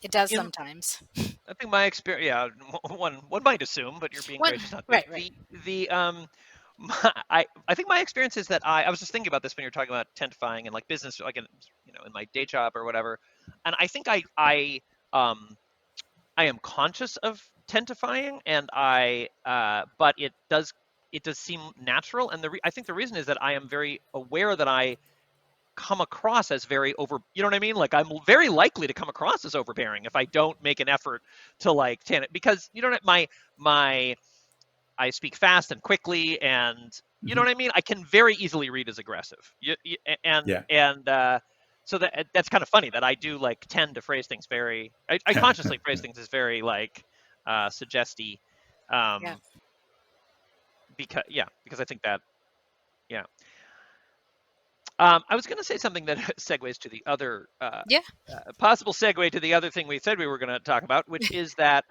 it does sometimes. I think my experience, yeah, one might assume, but you're being gracious not to. Right. I think my experience is that I was just thinking about this when you're talking about tentifying and like business, like in my day job or whatever, and I think I am conscious of tentifying, and but it does seem natural, and I think the reason is that I am very aware that I come across as very you know what I mean? Like, I'm very likely to come across as overbearing if I don't make an effort to like because I speak fast and quickly, and you know what I mean? I can very easily read as aggressive. So that's kind of funny that I do like tend to phrase things very, I consciously phrase things as very like suggesty. Because I think that, yeah. I was going to say something that segues to the other possible segue to the other thing we said we were going to talk about, which is that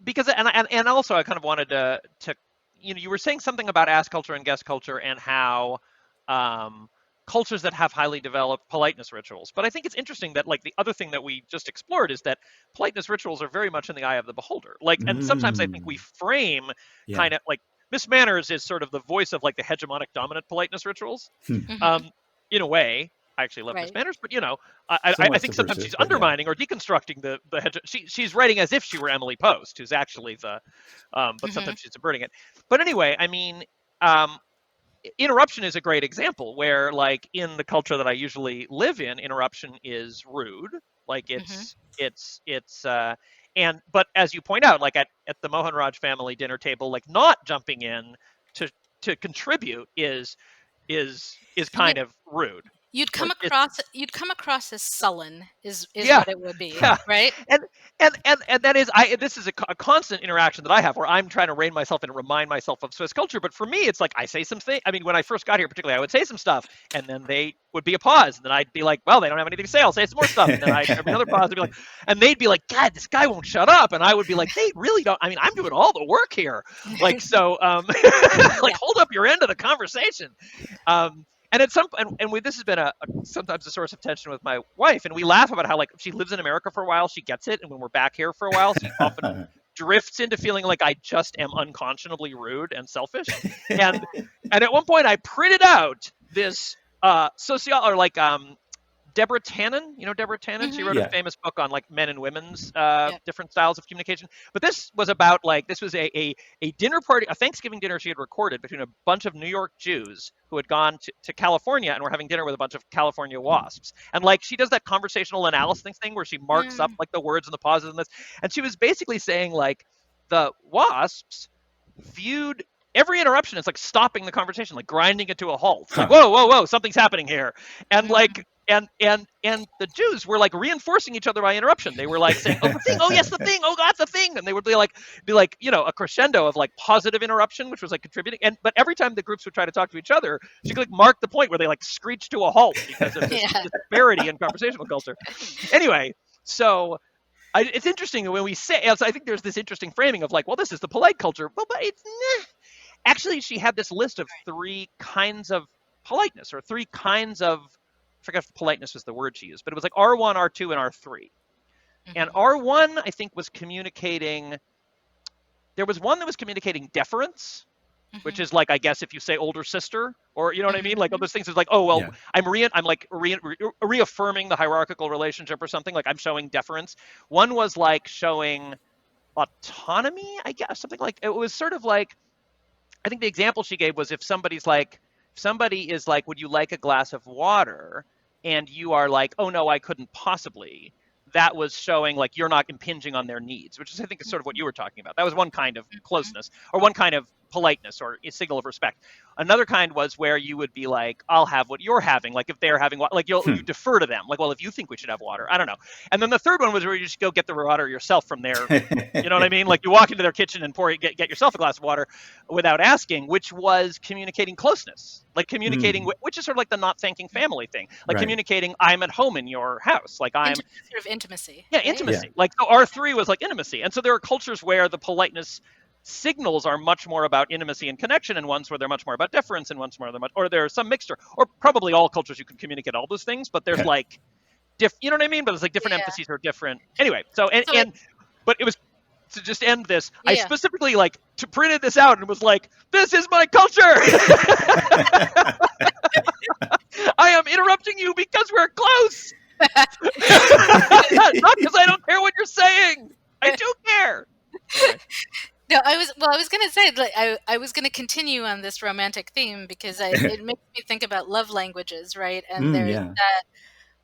because and also I kind of wanted to you were saying something about ask culture and guest culture and how cultures that have highly developed politeness rituals. But I think it's interesting that like the other thing that we just explored is that politeness rituals are very much in the eye of the beholder. Like, and sometimes I think we frame kind of like Miss Manners is sort of the voice of like the hegemonic dominant politeness rituals. In a way, I actually love Miss Manners, but I think sometimes she's undermining or deconstructing the she's writing as if she were Emily Post, who's actually the but sometimes she's subverting it. But anyway, I mean, interruption is a great example where like in the culture that I usually live in, interruption is rude. Like but as you point out, like at the Mohan Raj family dinner table, like not jumping in to contribute is kind of rude. You'd come across as sullen is what it would be, right? And that is this is a constant interaction that I have where I'm trying to rein myself and remind myself of Swiss culture. But for me, it's like I say something. I mean, when I first got here, particularly, I would say some stuff, and then they would be a pause, and then I'd be like, "Well, they don't have anything to say. I'll say some more stuff." And then I'd have another pause, and be like, and they'd be like, "God, this guy won't shut up," and I would be like, "They really don't. I mean, I'm doing all the work here." Like so, like hold up your end of the conversation. And at this has been sometimes a source of tension with my wife, and we laugh about how like she lives in America for a while, she gets it, and when we're back here for a while, she often drifts into feeling like I just am unconscionably rude and selfish. And at one point, I printed out this Deborah Tannen, you know Deborah Tannen? She wrote a famous book on like men and women's different styles of communication. But this was about this was a dinner party, a Thanksgiving dinner she had recorded between a bunch of New York Jews who had gone to California and were having dinner with a bunch of California WASPs. And like she does that conversational analysis thing where she marks up like the words and the pauses and this. And she was basically saying like the WASPs viewed every interruption as like stopping the conversation, like grinding it to a halt. Like, whoa, something's happening here. And like and the Jews were like reinforcing each other by interruption. They were like saying, "Oh, the thing! Oh, yes, the thing! Oh, that's the thing!" And they would be like, a crescendo of like positive interruption, which was like contributing. But every time the groups would try to talk to each other, she could like mark the point where they like screeched to a halt because of this disparity in conversational culture. Anyway, so it's interesting when we say. So I think there's this interesting framing of like, well, this is the polite culture, but it's actually she had this list of 3 kinds of politeness or 3 kinds of. I forget if politeness was the word she used, but it was like R1, R2, and R3. And R1, I think, was communicating. There was one that was communicating deference, which is like, I guess, if you say older sister, or you know what I mean, like all those things is like, oh well, I'm reaffirming the hierarchical relationship or something. Like I'm showing deference. One was like showing autonomy, I guess, something like it was sort of like. I think the example she gave was if somebody is like, would you like a glass of water? And you are like, oh no, I couldn't possibly. That was showing like you're not impinging on their needs, which is I think is sort of what you were talking about. That was one kind of closeness or one kind of politeness or a signal of respect. Another kind was where you would be like, I'll have what you're having. Like if they're having water, like you defer to them. Like, well, if you think we should have water, I don't know. And then the third one was where you just go get the water yourself from there. You know what I mean? Like you walk into their kitchen and get yourself a glass of water without asking, which was communicating closeness. Like communicating, which is sort of like the not thanking family thing. Like communicating, I'm at home in your house. Like I'm sort of intimacy. Yeah, intimacy. Yeah. Like so R3 was like intimacy. And so there are cultures where the politeness signals are much more about intimacy and connection, and ones where they're much more about deference, and ones where they're or there's some mixture, or probably all cultures you can communicate all those things, but there's like, you know what I mean? But it's like different emphases are different. Anyway, but it was to just end this. I specifically printed this out and was like, this is my culture. I am interrupting you because we're close. Not because I don't care what you're saying. I do care. Anyway. No, I was going to say, like, I was going to continue on this romantic theme because it makes me think about love languages, right? And there's that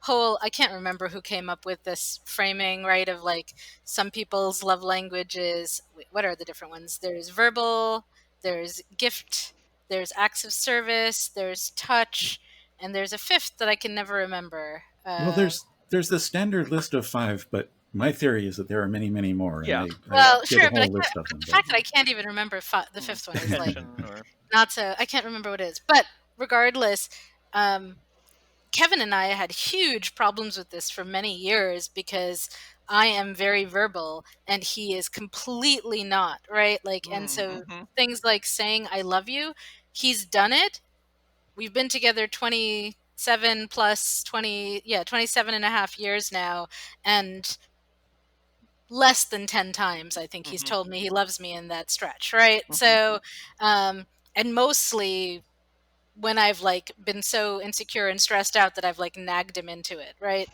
whole, I can't remember who came up with this framing, right? Of like some people's love languages. What are the different ones? There's verbal, there's gift, there's acts of service, there's touch, and there's a 5th that I can never remember. Well, there's the standard list of 5, but my theory is that there are many, many more. Yeah. Sure, but the fact that I can't even remember the 5th one is like not so. I can't remember what it is. But regardless, Kevin and I had huge problems with this for many years because I am very verbal and he is completely not, right? Like, and so things like saying I love you, he's done it we've been together 27 plus 27 and a half years now, and less than 10 times I think he's told me he loves me in that stretch, right? So and mostly when I've like been so insecure and stressed out that I've like nagged him into it, right?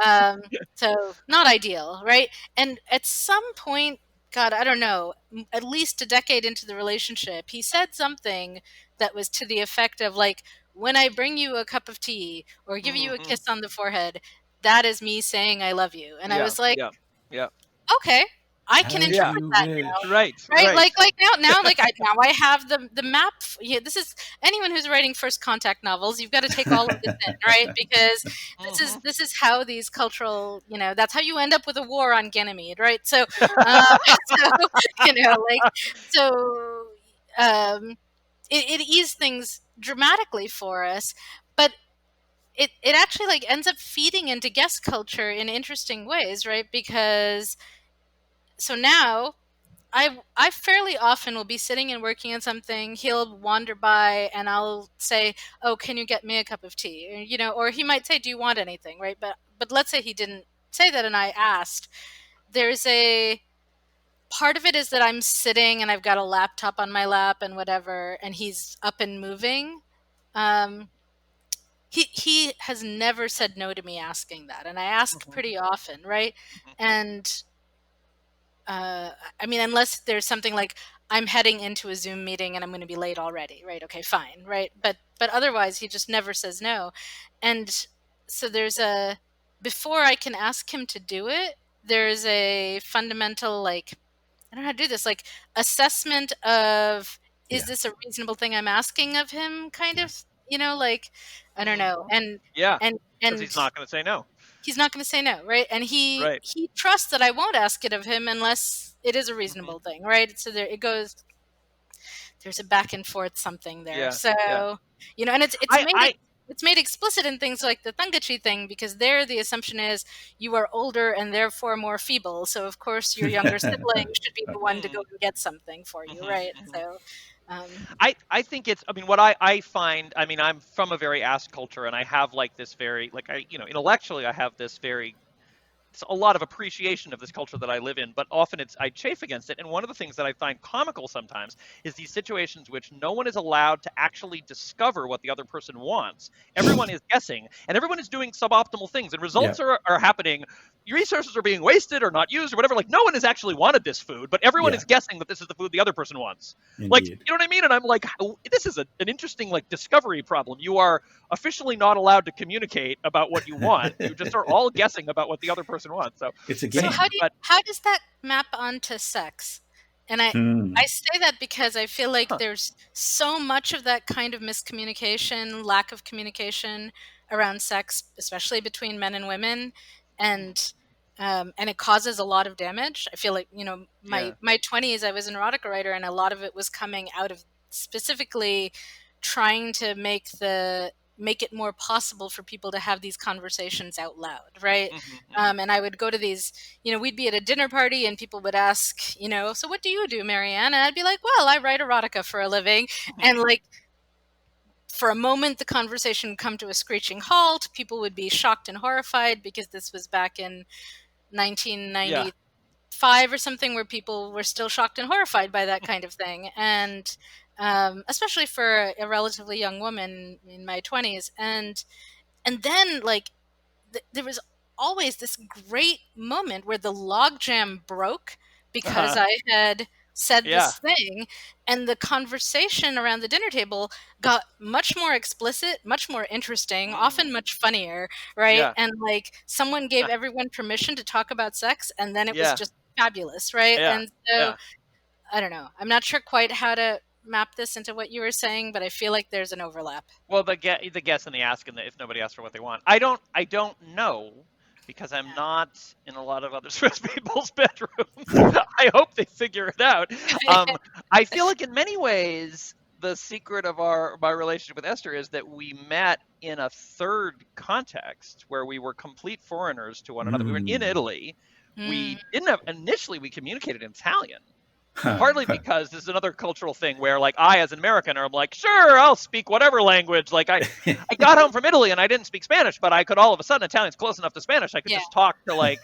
Um so not ideal, right? And at some point, God, I don't know, at least a decade into the relationship, he said something that was to the effect of like, when I bring you a cup of tea or give you a kiss on the forehead, that is me saying I love you. And I Yeah, was like, yeah, yeah, okay, I can As yeah. interpret you that now. wish. Right, Right, right. like now, like I have the map. Yeah, this is anyone who's writing first contact novels. You've got to take all of this in, right? Because this is how these cultural, that's how you end up with a war on Ganymede, right? So, so like so, um, it eased things dramatically for us, but it actually like ends up feeding into guest culture in interesting ways, right? Because so now I fairly often will be sitting and working on something. He'll wander by and I'll say, "Oh, can you get me a cup of tea?" Or he might say, "Do you want anything?" Right? But let's say he didn't say that and I asked. There's a part of it is that I'm sitting and I've got a laptop on my lap and whatever, and he's up and moving. Um, he has never said no to me asking that, and I ask pretty often, right? And I mean, unless there's something like I'm heading into a Zoom meeting and I'm going to be late already, right? Okay, fine, right? But otherwise, he just never says no. And so there's a before I can ask him to do it, there's a fundamental like I don't know how to do this like assessment of is Yeah. this a reasonable thing I'm asking of him, kind of, Yes. like I don't know, Yeah, and because he's not going to say no. he's not going to say no, right? And he Right. he trusts that I won't ask it of him unless it is a reasonable thing, right? So there it goes. There's a back and forth something there. Yeah, yeah. So and I, I, it's made explicit in things like the Thungachi thing because there the assumption is you are older and therefore more feeble. So of course your younger sibling should be the one to go and get something for you, right? So I think it's, I mean, what I find, I mean, I'm from a very ass culture and I have like this very, like, intellectually, I have this very, it's a lot of appreciation of this culture that I live in, but often I chafe against it. And one of the things that I find comical sometimes is these situations which no one is allowed to actually discover what the other person wants. Everyone is guessing, and everyone is doing suboptimal things, and Yeah. results are happening. Your resources are being wasted or not used or whatever. Like no one has actually wanted this food, but everyone Yeah. is guessing that this is the food the other person wants. Like, Indeed. you know what I mean? And I'm like, this is an interesting like discovery problem. You are officially not allowed to communicate about what you want. You just are all guessing about what the other person wants. So, It's a So game. how does that map onto sex? And I say that because I feel like there's so much of that kind of miscommunication, lack of communication around sex, especially between men and women, and it causes a lot of damage. I feel like yeah. my 20s, I was an erotica writer, and a lot of it was coming out of specifically trying to make it more possible for people to have these conversations out loud, right? And I would go to these, we'd be at a dinner party and people would ask, so what do you do, Marianne? And I'd be like, well, I write erotica for a living. And like, for a moment, the conversation would come to a screeching halt. People would be shocked and horrified because this was back in 1995 or something where people were still shocked and horrified by that kind of thing. And especially for a relatively young woman in my 20s. And then like there was always this great moment where the logjam broke because I had said Yeah. this thing, and the conversation around the dinner table got much more explicit, much more interesting, often much funnier, right? Yeah. And like someone gave everyone permission to talk about sex, and then it was Yeah. just fabulous, right? Yeah. And so Yeah. I don't know. I'm not sure quite how to map this into what you were saying, but I feel like there's an overlap. Well, the guess and the ask, and if nobody asks for what they want, I don't know because I'm not in a lot of other Swiss people's bedrooms. I hope they figure it out. I feel like in many ways the secret of my relationship with Esther is that we met in a third context where we were complete foreigners to one another. We were in Italy. We didn't have initially we communicated in Italian. Partly because this is another cultural thing where, like, I, as an American, am like, sure, I'll speak whatever language. Like, I got home from Italy and I didn't speak Spanish, but I could all of a sudden, Italian's close enough to Spanish. I could Yeah. just talk to, like,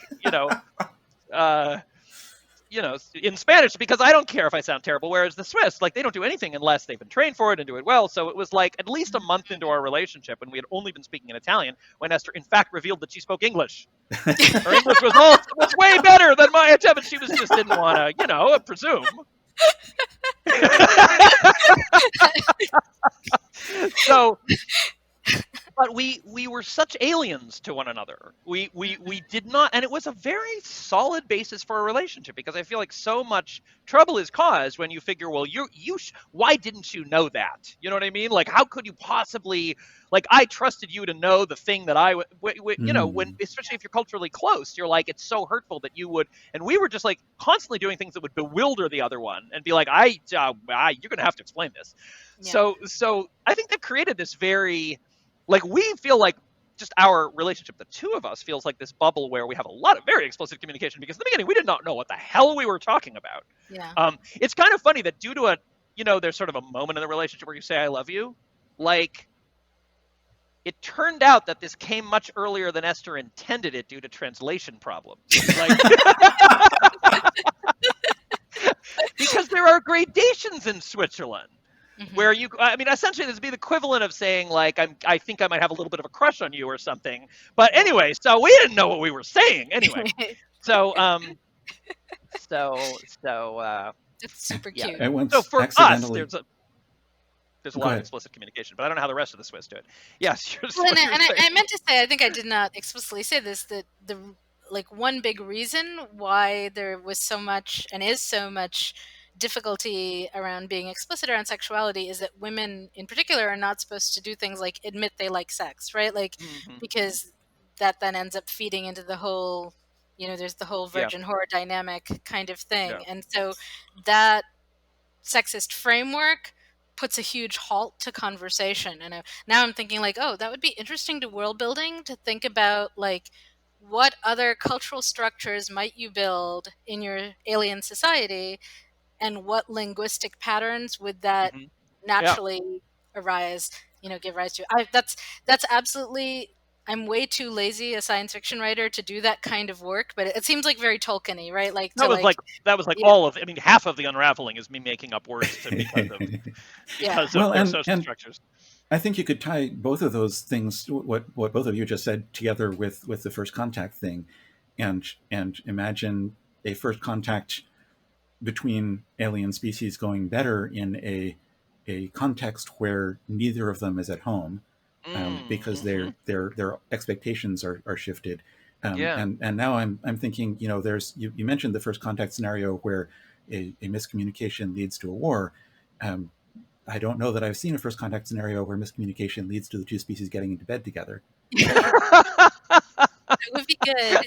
in Spanish because I don't care if I sound terrible. Whereas the Swiss, like, they don't do anything unless they've been trained for it and do it well. So it was like at least a month into our relationship when we had only been speaking in Italian when Esther, in fact, revealed that she spoke English. Her English was way better than my attempt, and she just didn't want to, presume. So, but we were such aliens to one another. We did not, and it was a very solid basis for a relationship, because I feel like so much trouble is caused when you figure, well, why didn't you know that? You know what I mean? Like, how could you possibly, like, I trusted you to know the thing that when, especially if you're culturally close, you're like, it's so hurtful that you would, and we were just like constantly doing things that would bewilder the other one and be like, you're going to have to explain this. Yeah. So I think they've created this very, like, we feel like just our relationship, the two of us, feels like this bubble where we have a lot of very explicit communication, because in the beginning we did not know what the hell we were talking about. Yeah. It's kind of funny that due to there's sort of a moment in the relationship where you say I love you. Like, it turned out that this came much earlier than Esther intended it due to translation problems. Like, because there are gradations in Switzerland. Mm-hmm. Where essentially this would be the equivalent of saying, like, I think I might have a little bit of a crush on you or something. But anyway, so we didn't know what we were saying anyway. So it's super cute. So for us, there's a lot of explicit communication, but I don't know how the rest of the Swiss do it. Yes. Well, I meant to say, I think I did not explicitly say this, that one big reason why there was so much and is so much difficulty around being explicit around sexuality is that women in particular are not supposed to do things like admit they like sex, right? Like, because that then ends up feeding into the whole, there's the whole virgin whore dynamic kind of thing. Yeah. And so that sexist framework puts a huge halt to conversation. And now I'm thinking, like, oh, that would be interesting to world building, to think about, like, what other cultural structures might you build in your alien society, and what linguistic patterns would that naturally arise, give rise to. That's absolutely, I'm way too lazy a science fiction writer to do that kind of work, but it seems like very Tolkien-y, right? Like, that was all of, half of the unraveling is me making up words because of social structures. I think you could tie both of those things, what both of you just said, together with the first contact thing, and imagine a first contact between alien species going better in a context where neither of them is at home, because their expectations are shifted. And now I'm thinking, there's you mentioned the first contact scenario where a miscommunication leads to a war. I don't know that I've seen a first contact scenario where miscommunication leads to the two species getting into bed together. That would be good.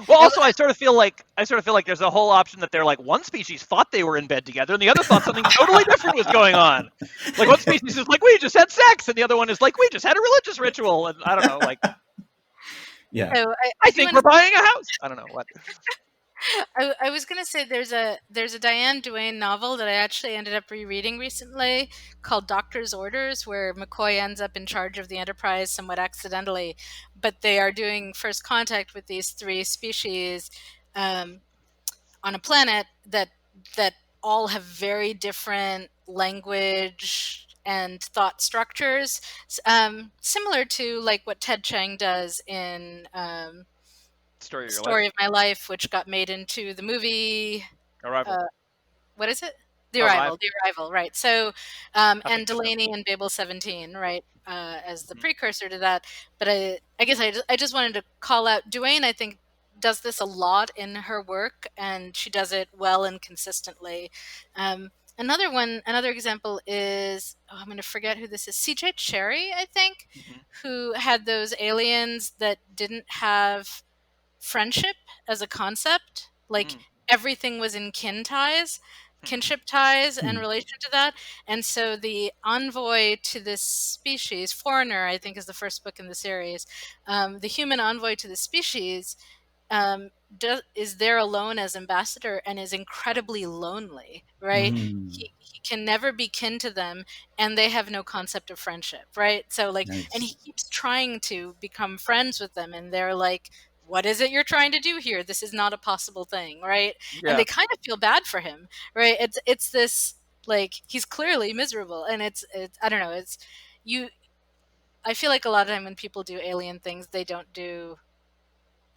Well, also, I sort of feel like there's a whole option that they're like, one species thought they were in bed together, and the other thought something totally different was going on. Like, one species is like, we just had sex, and the other one is like, we just had a religious ritual, and I don't know, like. Yeah. So I think we're buying a house. I don't know what. I was going to say there's a Diane Duane novel that I actually ended up rereading recently called Doctor's Orders, where McCoy ends up in charge of the Enterprise somewhat accidentally, but they are doing first contact with these three species on a planet that all have very different language and thought structures, similar to like what Ted Chiang does in Story of My Life, which got made into the movie Arrival. What is it? The Arrival, right. So and Delaney and Babel 17, right, as the precursor to that. But I guess I just wanted to call out Duane. I think does this a lot in her work, and she does it well and consistently. Another example is, I'm going to forget who this is, C.J. Cherry, I think, who had those aliens that didn't have friendship as a concept. Like, everything was in kinship ties and relation to that. And so the envoy to this species, Foreigner, I think is the first book in the series, the human envoy to the species is there alone as ambassador and is incredibly lonely, right? He can never be kin to them, and they have no concept of friendship, right? So like, and he Nice. keeps trying to become friends with them, and they're like, what is it you're trying to do here? This is not a possible thing, right? And Yeah. they kind of feel bad for him, right? It's this, like, he's clearly miserable, and it's I don't know, it's you I feel like a lot of time when people do alien things, they don't do,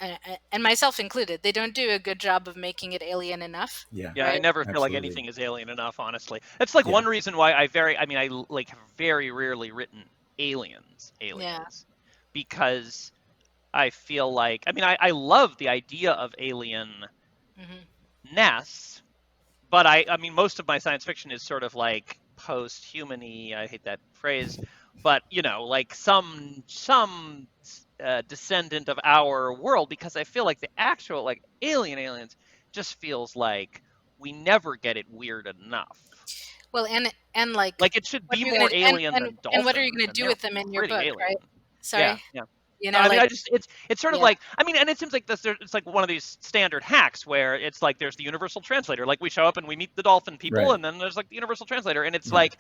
and myself included, they don't do a good job of making it alien enough. Yeah. Yeah, I Right? never feel like Absolutely. anything is alien enough, honestly. It's like Yeah. one reason why I like have very rarely written aliens, Yeah. because I feel like, I love the idea of alienness, but I mean, most of my science fiction is sort of like post-human-y. I hate that phrase, but like some descendant of our world, because I feel like the actual like aliens just feels like we never get it weird enough. Well, and like, Like it should what be are you gonna more alien than and what are you dolphins, gonna and do they're with them in your pretty book, alien. right? Yeah, Sorry, yeah. you No, know, like, it's sort of yeah, like, and it seems like this. It's like one of these standard hacks where it's like there's the universal translator. Like we show up and we meet the dolphin people, Right. and then there's like the universal translator, and it's Yeah. like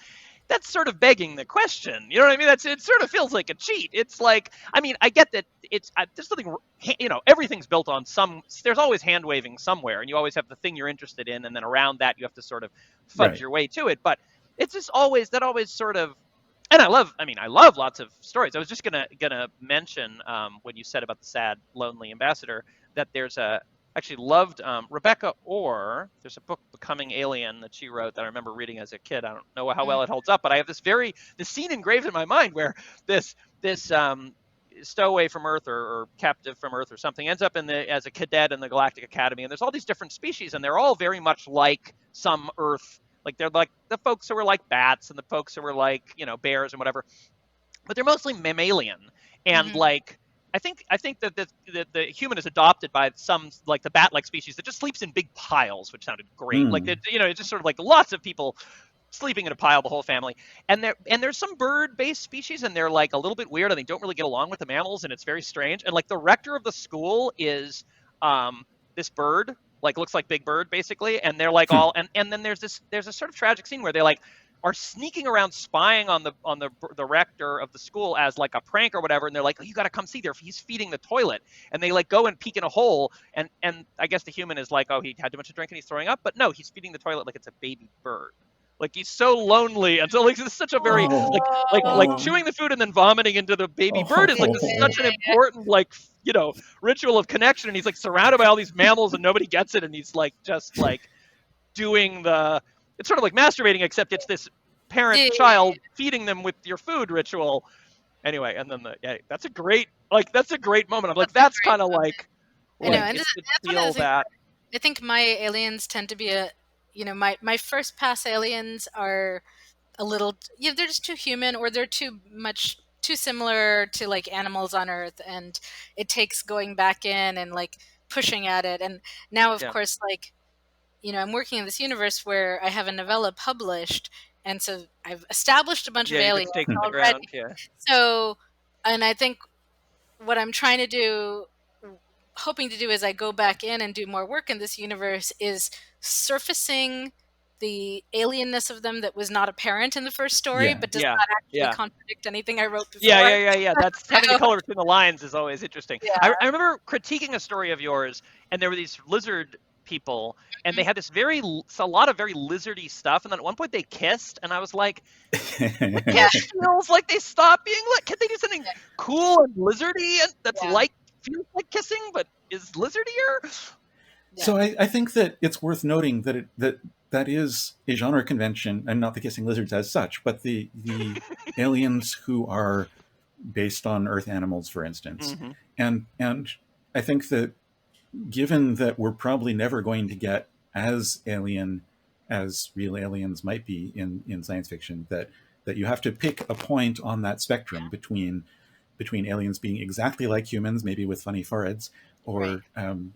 that's sort of begging the question. You know what I mean? It sort of feels like a cheat. It's like, I get that there's something, everything's built on some. There's always hand waving somewhere, and you always have the thing you're interested in, and then around that you have to sort of fudge Right. your way to it. But it's just always sort of, and I love lots of stories. I was just gonna mention, when you said about the sad, lonely ambassador, that there's actually loved, Rebecca Orr. There's a book, Becoming Alien, that she wrote that I remember reading as a kid. I don't know how well it holds up, but I have the scene engraved in my mind where this stowaway from Earth, or captive from Earth or something, ends up as a cadet in the Galactic Academy, and there's all these different species, and they're all very much like some Earth. Like they're like the folks who were like bats and the folks who were like, bears and whatever, but they're mostly mammalian. And like I think that the human is adopted by some, like the bat-like species that just sleeps in big piles, which sounded great. Like it's just sort of like lots of people sleeping in a pile, the whole family. And there's some bird-based species, and they're like a little bit weird, and they don't really get along with the mammals, and it's very strange. And like the rector of the school is this bird, like looks like Big Bird basically, and they're like all, and then there's a sort of tragic scene where they like are sneaking around spying on the rector of the school as like a prank or whatever, and they're like, oh, you got to come see, he's feeding the toilet, and they like go and peek in a hole, and I guess the human is like, oh, he had too much to drink and he's throwing up, but no, he's feeding the toilet like it's a baby bird. Like he's so lonely, and so like it's such a very like chewing the food and then vomiting into the baby bird is like such an important ritual of connection, and he's like surrounded by all these mammals and nobody gets it, and he's like just like doing it's sort of like masturbating, except it's this parent-child feeding them with your food ritual. Anyway, and then that's a great moment. I'm like, that's kind of like, I know, and it that's should one of the feel things. that. I think my aliens tend to be my first pass aliens are a little, they're just too human, or they're too similar to like animals on Earth, and it takes going back in and like pushing at it. And now, of course, like, I'm working in this universe where I have a novella published, and so I've established a bunch of Yeah, you get aliens staked in the already. ground. Yeah. So, and I think what I'm trying to do, hoping to do, as I go back in and do more work in this universe, is surfacing the alienness of them that was not apparent in the first story, but does not actually contradict anything I wrote before. Yeah. That's having the color between the lines is always interesting. Yeah. I remember critiquing a story of yours, and there were these lizard people, and they had a lot of very lizardy stuff, and then at one point they kissed, and I was like, it feels like they stopped being like, can they do something cool and lizardy and that's like feels like kissing but is lizardier? So I think that it's worth noting that that is a genre convention, and not the kissing lizards as such, but the aliens who are based on Earth animals, for instance. And I think that given that we're probably never going to get as alien as real aliens might be in science fiction, that you have to pick a point on that spectrum between aliens being exactly like humans, maybe with funny foreheads, or and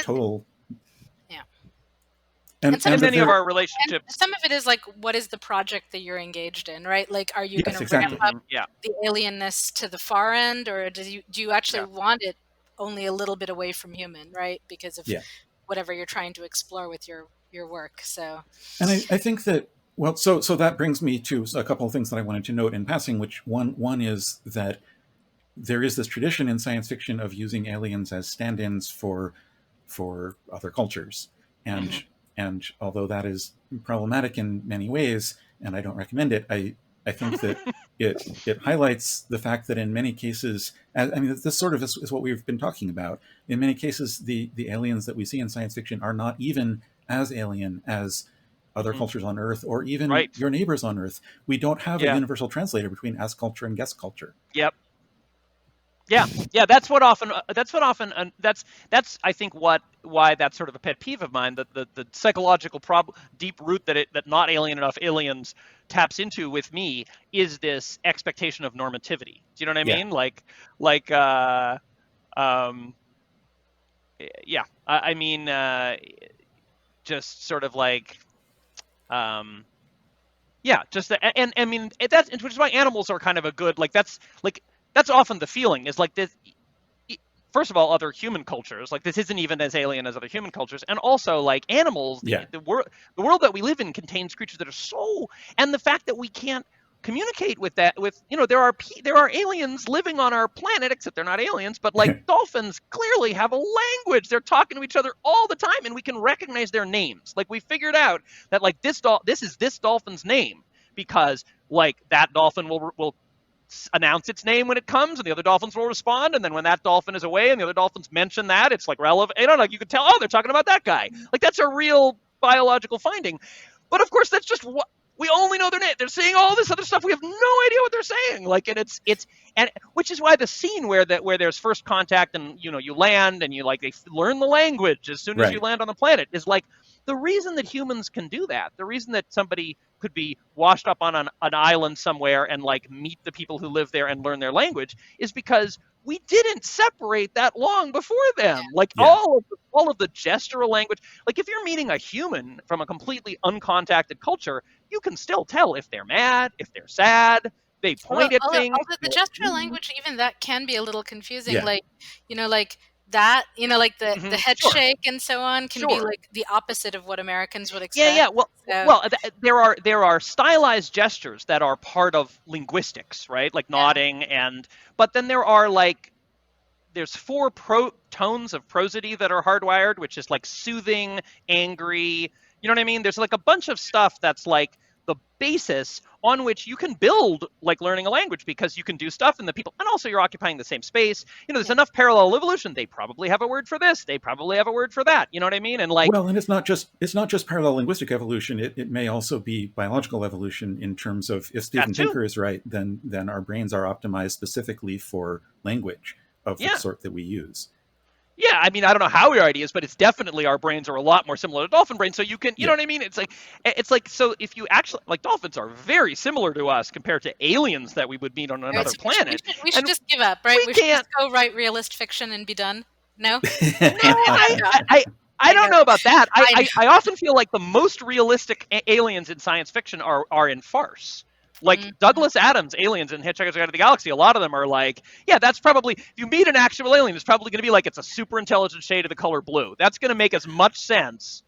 total. And many of our relationships. And some of it is like, what is the project that you're engaged in, right? Like, are you going to ramp up the alienness to the far end, or do you actually want it only a little bit away from human, right? Because of Yeah. whatever you're trying to explore with your work. So, And I think that, well, so that brings me to a couple of things that I wanted to note in passing. Which one is that there is this tradition in science fiction of using aliens as stand-ins for other cultures, and mhm. and although that is problematic in many ways, and I don't recommend it, I think that it highlights the fact that in many cases, I mean, this sort of is what we've been talking about. In many cases, the aliens that we see in science fiction are not even as alien as other Mhm. cultures on Earth or even Right. your neighbors on Earth. We don't have a Yeah. universal translator between as culture and guest culture. Yep. Yeah, yeah, that's what often that's I think why that's sort of a pet peeve of mine, that the psychological deep root that not alien enough aliens taps into with me is this expectation of normativity. Do you know what I Yeah. mean? Like um yeah, I mean just sort of like um yeah, just and I mean that's which is why animals are kind of a good, like that's often the feeling is like this. First of all, other human cultures, like this isn't even as alien as other human cultures, and also like animals, Yeah. the world that we live in contains creatures that are so, and the fact that we can't communicate with that, with there are aliens living on our planet, except they're not aliens, but like dolphins clearly have a language. They're talking to each other all the time, and we can recognize their names. Like we figured out that like this is this dolphin's name, because like that dolphin will announce its name when it comes, and the other dolphins will respond. And then when that dolphin is away and the other dolphins mention that, it's like relevant. You know, like you could tell, oh, they're talking about that guy. Like that's a real biological finding. But of course, that's just what we only know their name. They're saying all this other stuff. We have no idea what they're saying. Like, and it's and which is why the scene where there's first contact and you land and you like they learn the language as soon as you Right. land on the planet is like the reason that humans can do that. The reason that somebody could be washed up on an island somewhere and like meet the people who live there and learn their language is because we didn't separate that long before Yeah. them. Like Yeah. all of the gestural language. Like if you're meeting a human from a completely uncontacted culture, you can still tell if they're mad, if they're sad. They Although, point at although, things. although the gestural language, even that can be a little confusing. Yeah. Like, like that, like the head Sure, shake and so on can be sure. like the opposite of what Americans would Yeah, expect. yeah. Well, So, well, there are stylized gestures that are part of linguistics, right? Like yeah, nodding, and but then there are like there's four tones of prosody that are hardwired, which is like soothing, angry. You know what I mean? There's like a bunch of stuff that's like the basis on which you can build like learning a language, because you can do stuff and the people, and also you're occupying the same space. There's yeah. enough parallel evolution. They probably have a word for this. They probably have a word for that. You know what I mean? And like, Well, and it's not just parallel linguistic evolution. It may also be biological evolution in terms of, if that Steven too. Pinker is right, then our brains are optimized specifically for language of the Yeah. sort that we use. Yeah, I mean, I don't know how your idea is, but it's definitely our brains are a lot more similar to dolphin brains. So you can, you know Yeah. what I mean? It's like, so if you actually like dolphins are very similar to us compared to aliens that we would meet on All right, another so we should, we planet, should we should and just give up, right? we We should can't. just go write realist fiction and be done. No, No, I know, I I don't know, know about that. I know. I often feel like the most realistic aliens in science fiction are in farce. Like Mhm. Douglas Adams' aliens in Hitchhiker's Guide to the Galaxy, a lot of them are like, yeah, that's probably, if you meet an actual alien, it's probably going to be like it's a super intelligent shade of the color blue. That's going to make as much sense.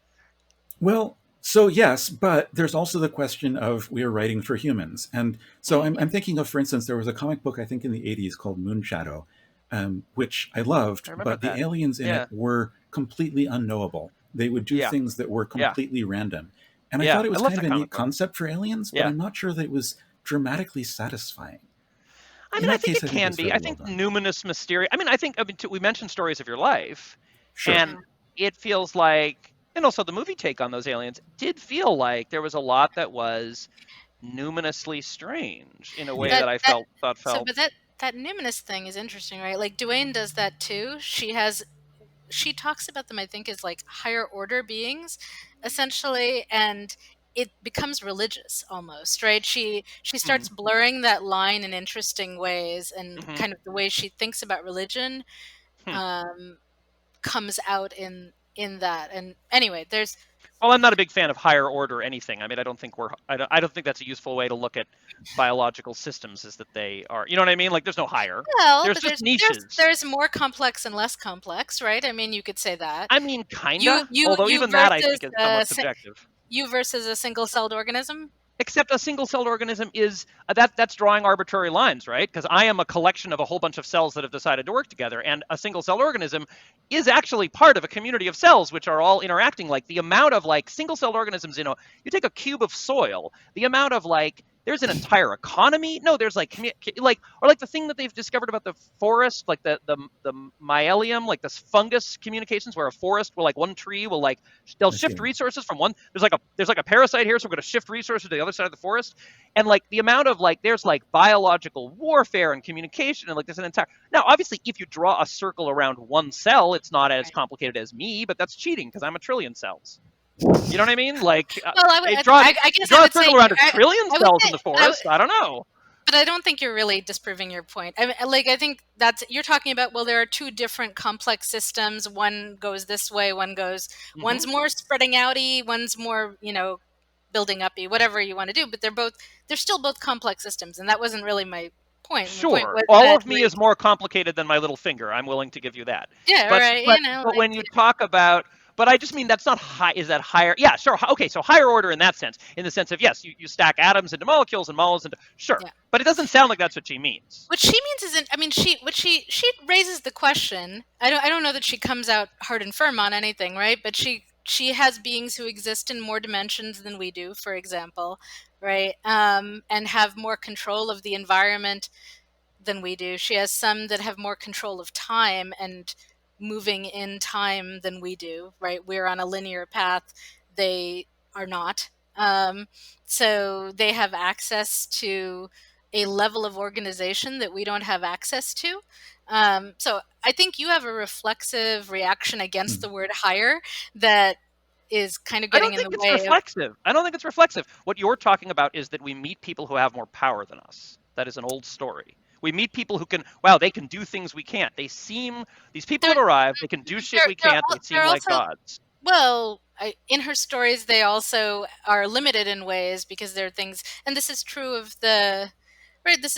Well, so yes, but there's also the question of we are writing for humans. And so I'm thinking of, for instance, there was a comic book, I think in the 80s, called Moonshadow, which I I loved, remember but the that. aliens in it Yeah, were completely unknowable. They would do yeah, things that were yeah, completely random. And I yeah. thought it I was love kind of that a comic neat book. concept for aliens, but Yeah. I'm not sure that it was dramatically satisfying. I In mean, I that think case, it I think it can was be. I fairly well think done. numinous, mysterious. We mentioned Stories of Your Life, Sure. and it feels like, and also the movie take on those aliens did feel like there was a lot that was numinously strange in a way Yeah. That that I that thought so, felt. but that numinous thing is interesting, right? Like Duane does that too. She talks about them, I think, as like higher order beings, essentially, and it becomes religious almost, right? She Hmm, starts blurring that line in interesting ways, and hmm, kind of the way she thinks about religion hmm, um, comes out in in that. And anyway, there's Well, I'm not a big fan of higher order anything. I mean, I don't think that's a useful way to look at biological systems, is that they are, you know what I mean? Like, there's no higher. well, There's but just there's niches. there's more complex and less complex, right? I mean, you could say that. I mean, You kinda. you Although you even that I versus think is somewhat subjective. you versus a single-celled organism. Except a single-celled organism is that's drawing arbitrary lines, right? Because I am a collection of a whole bunch of cells that have decided to work together, and a single-celled organism is actually part of a community of cells which are all interacting. Like, the amount of like single-celled organisms, you take a cube of soil, the amount of like there's an entire economy. No, there's like or like the thing that they've discovered about the forest, like the myelium, like this fungus communications, where a forest will, like, one tree will, like, they'll shift resources from one. There's like a parasite here, so we're going to shift resources to the other side of the forest. And like the amount of like there's like biological warfare and communication, and like there's an entire. Now, obviously, if you draw a circle around one cell, it's not as complicated as me, but that's cheating because I'm a trillion cells. You know what I mean? Like, Well, I guess I draw a would say circle around a I, trillion I would cells in say, the forest. I don't know. but I don't think you're really disproving your point. I think you're talking about, well, there are two different complex systems. One goes this way, one's more spreading outy, one's more, building uppy, whatever you want to do. But they're still both complex systems, and that wasn't really my point. My point Sure, was all that, of me is more complicated than my little finger. I'm willing to give you that. yeah, But right, but when you talk about, but I just mean that's not high. Is that higher? Yeah, sure. Okay, so higher order in that sense, in the sense of, yes, you stack atoms into molecules and moles into, sure. Yeah. But it doesn't sound like that's what she means. What she means isn't. I mean, she raises the question. I don't know that she comes out hard and firm on anything, right? But she has beings who exist in more dimensions than we do, for example, right? And have more control of the environment than we do. She has some that have more control of time and moving in time than we do, right? We're on a linear path. They are not. So they have access to a level of organization that we don't have access to. So I think you have a reflexive reaction against the word higher that is kind of I getting don't in think the it's way of. reflexive. I don't think it's reflexive. What you're talking about is that we meet people who have more power than us. That is an old story. We meet people who can, wow, they can do things we can't. These people They're, have arrived, they can do shit we can't, they seem they're like also gods. Well, in her stories, they also are limited in ways because there are things, and this is true of right. This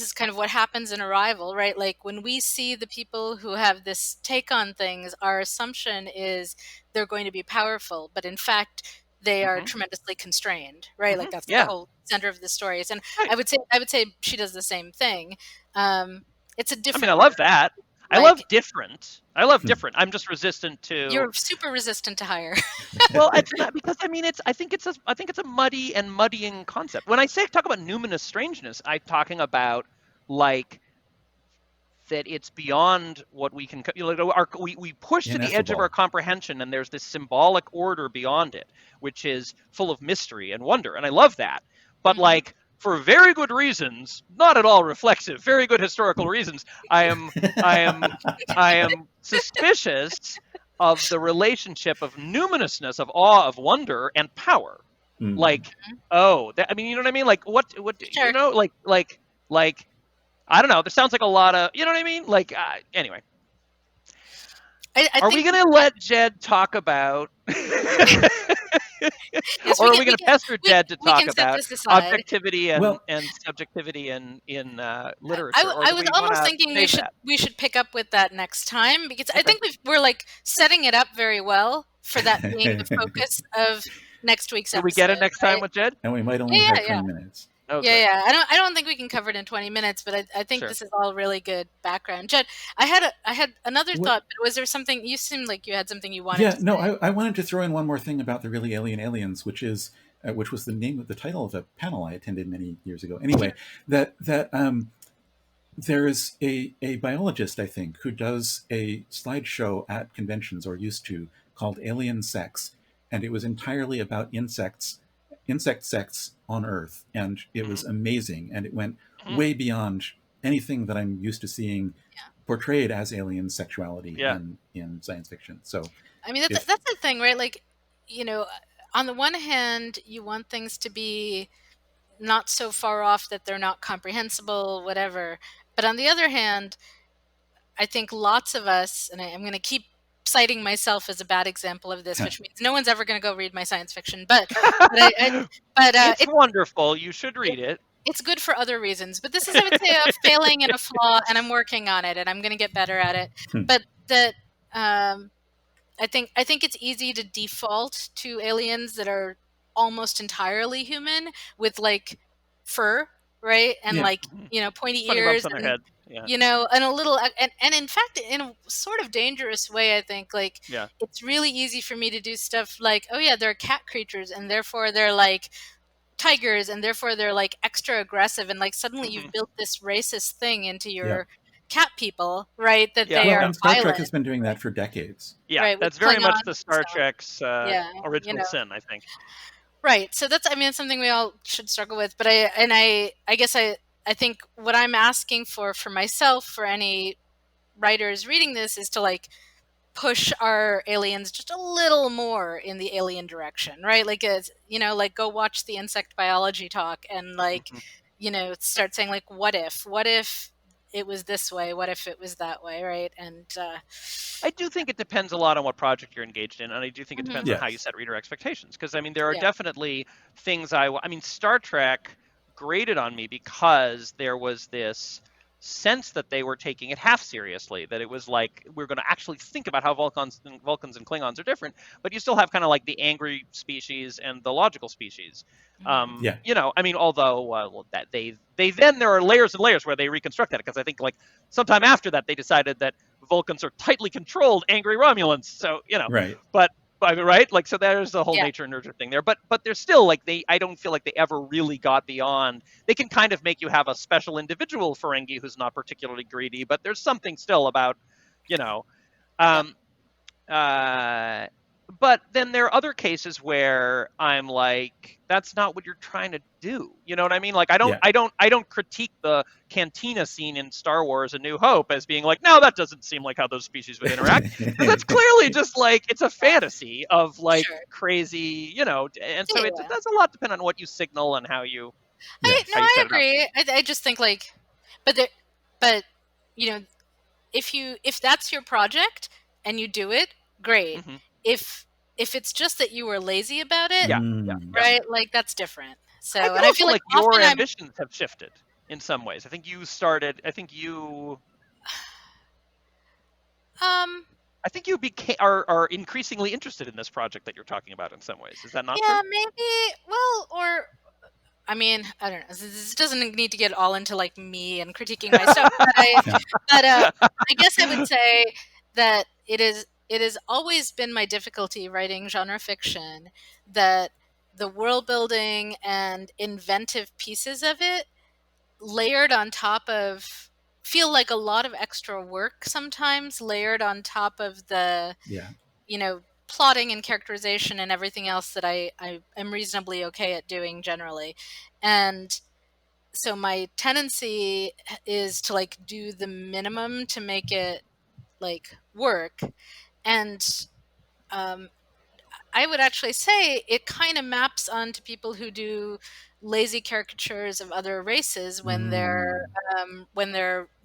is kind of what happens in Arrival, right? Like when we see the people who have this take on things, our assumption is they're going to be powerful, but in fact, they are tremendously constrained, right? Like that's the Yeah. whole center of the stories, and Right. I would say she does the same thing. It's a I mean, I different love word. that. I Like love different. I love different. I'm just resistant to. you're super resistant to higher. Well, it's not because I mean it's. I think it's a muddy and muddying concept. When I talk about numinous strangeness, I'm talking about like that it's beyond what we can. We push to the edge of our Ineffable. comprehension, and there's this symbolic order beyond it, which is full of mystery and wonder, and I love that. But like, for very good reasons, not at all reflexive, very good historical reasons, I am suspicious of the relationship of numinousness, of awe, of wonder, and power. Like, I mean, you know what I mean? Like, what, Sure. like, I don't know. There sounds like a lot of, you know what I mean? Like, anyway. I Are think we going to let Jed talk about, yes, or are we going to pester Jed to we talk can set about this aside. objectivity Well- and subjectivity in literature? Or I do was we almost wanna thinking save that? we should pick up with that next time because I Okay. think we're like setting it up very well for that being the focus of next week's Do episode. we get it next time right? with Jed? And we might only Yeah, have yeah. 20 minutes. Oh, Yeah, good. yeah. I don't think we can cover it in 20 minutes, but I think Sure. this is all really good background. Jed, I had another What- thought, but was there something you seemed like you had something you wanted to no, say? I wanted to throw in one more thing about the really alien aliens, which was the name of the title of a panel I attended many years ago. Anyway, that there is a biologist, I think, who does a slideshow at conventions, or used to, called Alien Sex, and it was entirely about insect sex on Earth, and it was amazing, and it went way beyond anything that I'm used to seeing portrayed as alien sexuality in science fiction. So I mean, that's the thing, right? Like, on the one hand, you want things to be not so far off that they're not comprehensible, whatever. But on the other hand, I think lots of us, and I'm going to keep citing myself as a bad example of this, which means no one's ever going to go read my science fiction. But it's wonderful. You should read it. It's good for other reasons. But this is, I would say, a failing and a flaw, and I'm working on it, and I'm going to get better at it. But that I think it's easy to default to aliens that are almost entirely human with like fur, right? And like, pointy Funny ears bumps on their head. Yeah. And a little, and in fact, in a sort of dangerous way, I think, like, Yeah. it's really easy for me to do stuff like, oh yeah, they're cat creatures, and therefore they're like tigers, and therefore they're like extra aggressive, and like suddenly you've built this racist thing into your cat people, right? That they are and Star violent. Trek has been doing that for decades. Yeah, right, that's very much the Star Trek's original sin, I think. Right. So that's, I mean, it's something we all should struggle with. But I guess I think what I'm asking for myself, for any writers reading this, is to like push our aliens just a little more in the alien direction, right? Like, like go watch the insect biology talk and like, start saying like, what if it was this way? What if it was that way? Right. And I do think it depends a lot on what project you're engaged in, and I do think it depends on how you set reader expectations. Because I mean, there are definitely things I mean, Star Trek grated on me because there was this sense that they were taking it half seriously, that it was like, we're going to actually think about how Vulcans and Klingons are different, but you still have kind of like the angry species and the logical species. I mean, although that they then, there are layers and layers where they reconstruct that, because I think like sometime after that they decided that Vulcans are tightly controlled angry Romulans. So but right, like, so there's the whole nature and nurture thing there, but there's still like, I don't feel like they ever really got beyond. They can kind of make you have a special individual Ferengi who's not particularly greedy, but there's something still about but then there are other cases where I'm like, that's not what you're trying to do. You know what I mean? Like, I don't critique the cantina scene in Star Wars A New Hope as being like, no, that doesn't seem like how those species would interact. Because that's clearly just like, it's a fantasy of like crazy, and so it does a lot depend on what you signal and how you I agree. I just think like, but if that's your project and you do it, great. If it's just that you were lazy about it, right? Like, that's different. So, and I feel like your ambitions have shifted in some ways. I think you are increasingly interested in this project that you're talking about in some ways. Is that not true? Yeah, maybe. Well, or I mean, I don't know. This doesn't need to get all into like me and critiquing myself, but I guess I would say that it has always been my difficulty writing genre fiction, that the world building and inventive pieces of it layered on top of feel like a lot of extra work sometimes, layered on top of the plotting and characterization and everything else that I am reasonably okay at doing generally. And so my tendency is to like do the minimum to make it like work. And I would actually say it kind of maps onto people who do lazy caricatures of other races when they're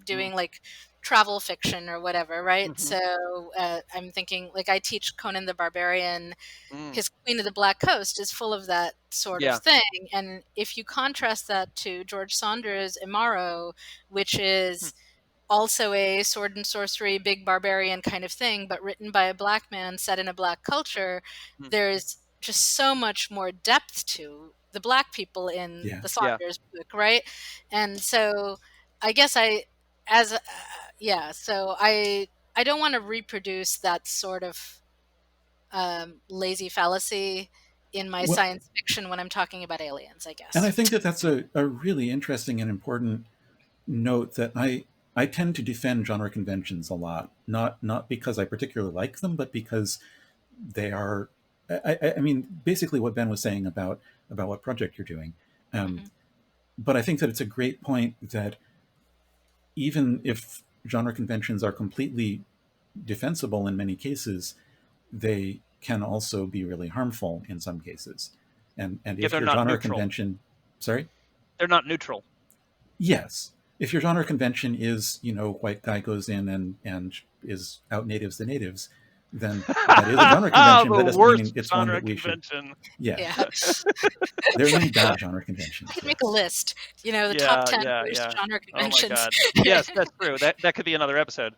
doing like travel fiction or whatever, right? So I'm thinking, like, I teach Conan the Barbarian. His Queen of the Black Coast is full of that sort of thing. And if you contrast that to George Saunders' Imaro, which is also a sword and sorcery, big barbarian kind of thing, but written by a black man set in a black culture, there's just so much more depth to the black people in the Saunders book, right? And so I guess so I don't want to reproduce that sort of lazy fallacy in my science fiction when I'm talking about aliens, I guess. And I think that that's a really interesting and important note, that I tend to defend genre conventions a lot, not because I particularly like them, but because they are, I mean, basically what Ben was saying about what project you're doing. But I think that it's a great point that even if genre conventions are completely defensible in many cases, they can also be really harmful in some cases. And if your genre convention, sorry? They're not neutral. Yes. If your genre convention is, white guy goes in and is out natives the natives, then that is a genre convention. But that doesn't mean it's one genre that we should. convention. Yeah. There are many bad genre conventions. I could make a list. The Yeah, top 10 yeah, worst yeah. genre Oh my conventions. God. Yes, that's true. That could be another episode.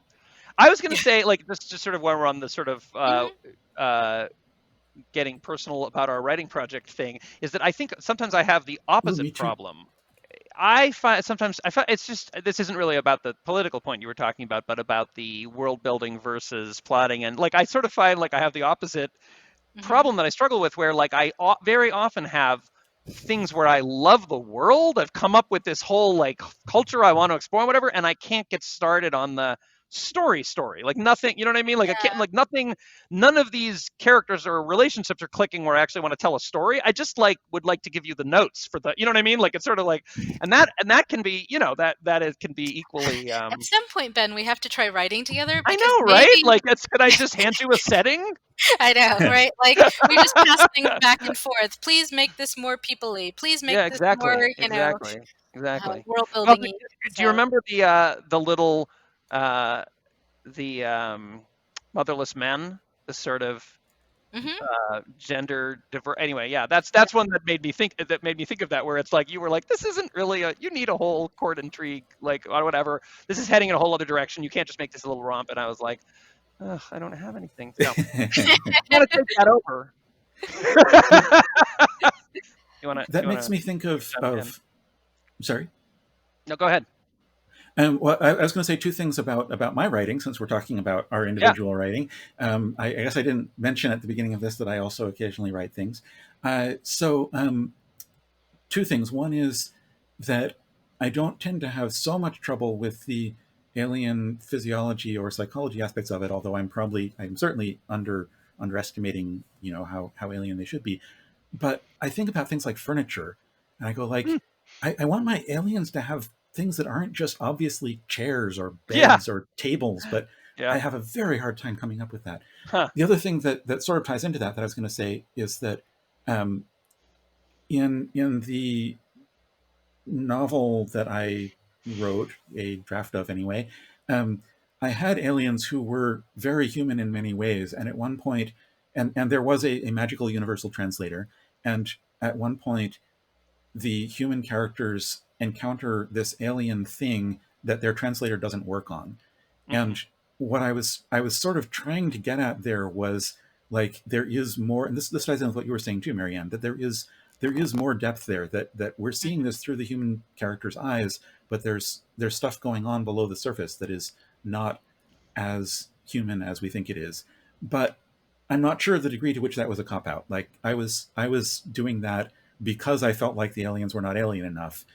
I was going to say, like, this is just sort of when we're on the sort of getting personal about our writing project thing, is that I think sometimes I have the opposite problem. I find it's just, this isn't really about the political point you were talking about, but about the world building versus plotting. And like, I sort of find like I have the opposite problem that I struggle with, where like I very often have things where I love the world. I've come up with this whole like culture I want to explore, whatever, and I can't get started on the story. Like nothing, you know what I mean? Like I can't, like nothing, none of these characters or relationships are clicking where I actually want to tell a story. I just like would like to give you the notes for the, you know what I mean? Like it's sort of like, and that can be, can be equally At some point, Ben, we have to try writing together. I know, right? Like could I just hand you a setting? I know, right? Like we just pass things back and forth. Please make this more people-y. Please make this more, exactly. world building. Do you remember the little motherless men, the sort of gender diverse. Anyway, yeah, that's one that made me think of that, where it's like you were like, this isn't really you need a whole court intrigue, like or whatever. This is heading in a whole other direction. You can't just make this a little romp. And I was like, ugh, I don't have anything. No, I want to take that over. That makes me think of. Sorry. No, go ahead. Well, I was going to say two things about my writing, since we're talking about our individual writing. I guess I didn't mention at the beginning of this that I also occasionally write things. So two things. One is that I don't tend to have so much trouble with the alien physiology or psychology aspects of it, although I'm certainly underestimating, how alien they should be. But I think about things like furniture, and I go like, I want my aliens to have things that aren't just obviously chairs or beds or tables, but I have a very hard time coming up with that. The other thing that sort of ties into that I was going to say is that in the novel that I wrote, a draft of anyway, I had aliens who were very human in many ways. And at one point, and there was a magical universal translator, and at one point, the human characters encounter this alien thing that their translator doesn't work on. And what I was sort of trying to get at there was like, there is more, and this ties in with what you were saying too, Marianne, that there is more depth there, that we're seeing this through the human character's eyes, but there's stuff going on below the surface that is not as human as we think it is. But I'm not sure the degree to which that was a cop-out. Like I was doing that because I felt like the aliens were not alien enough,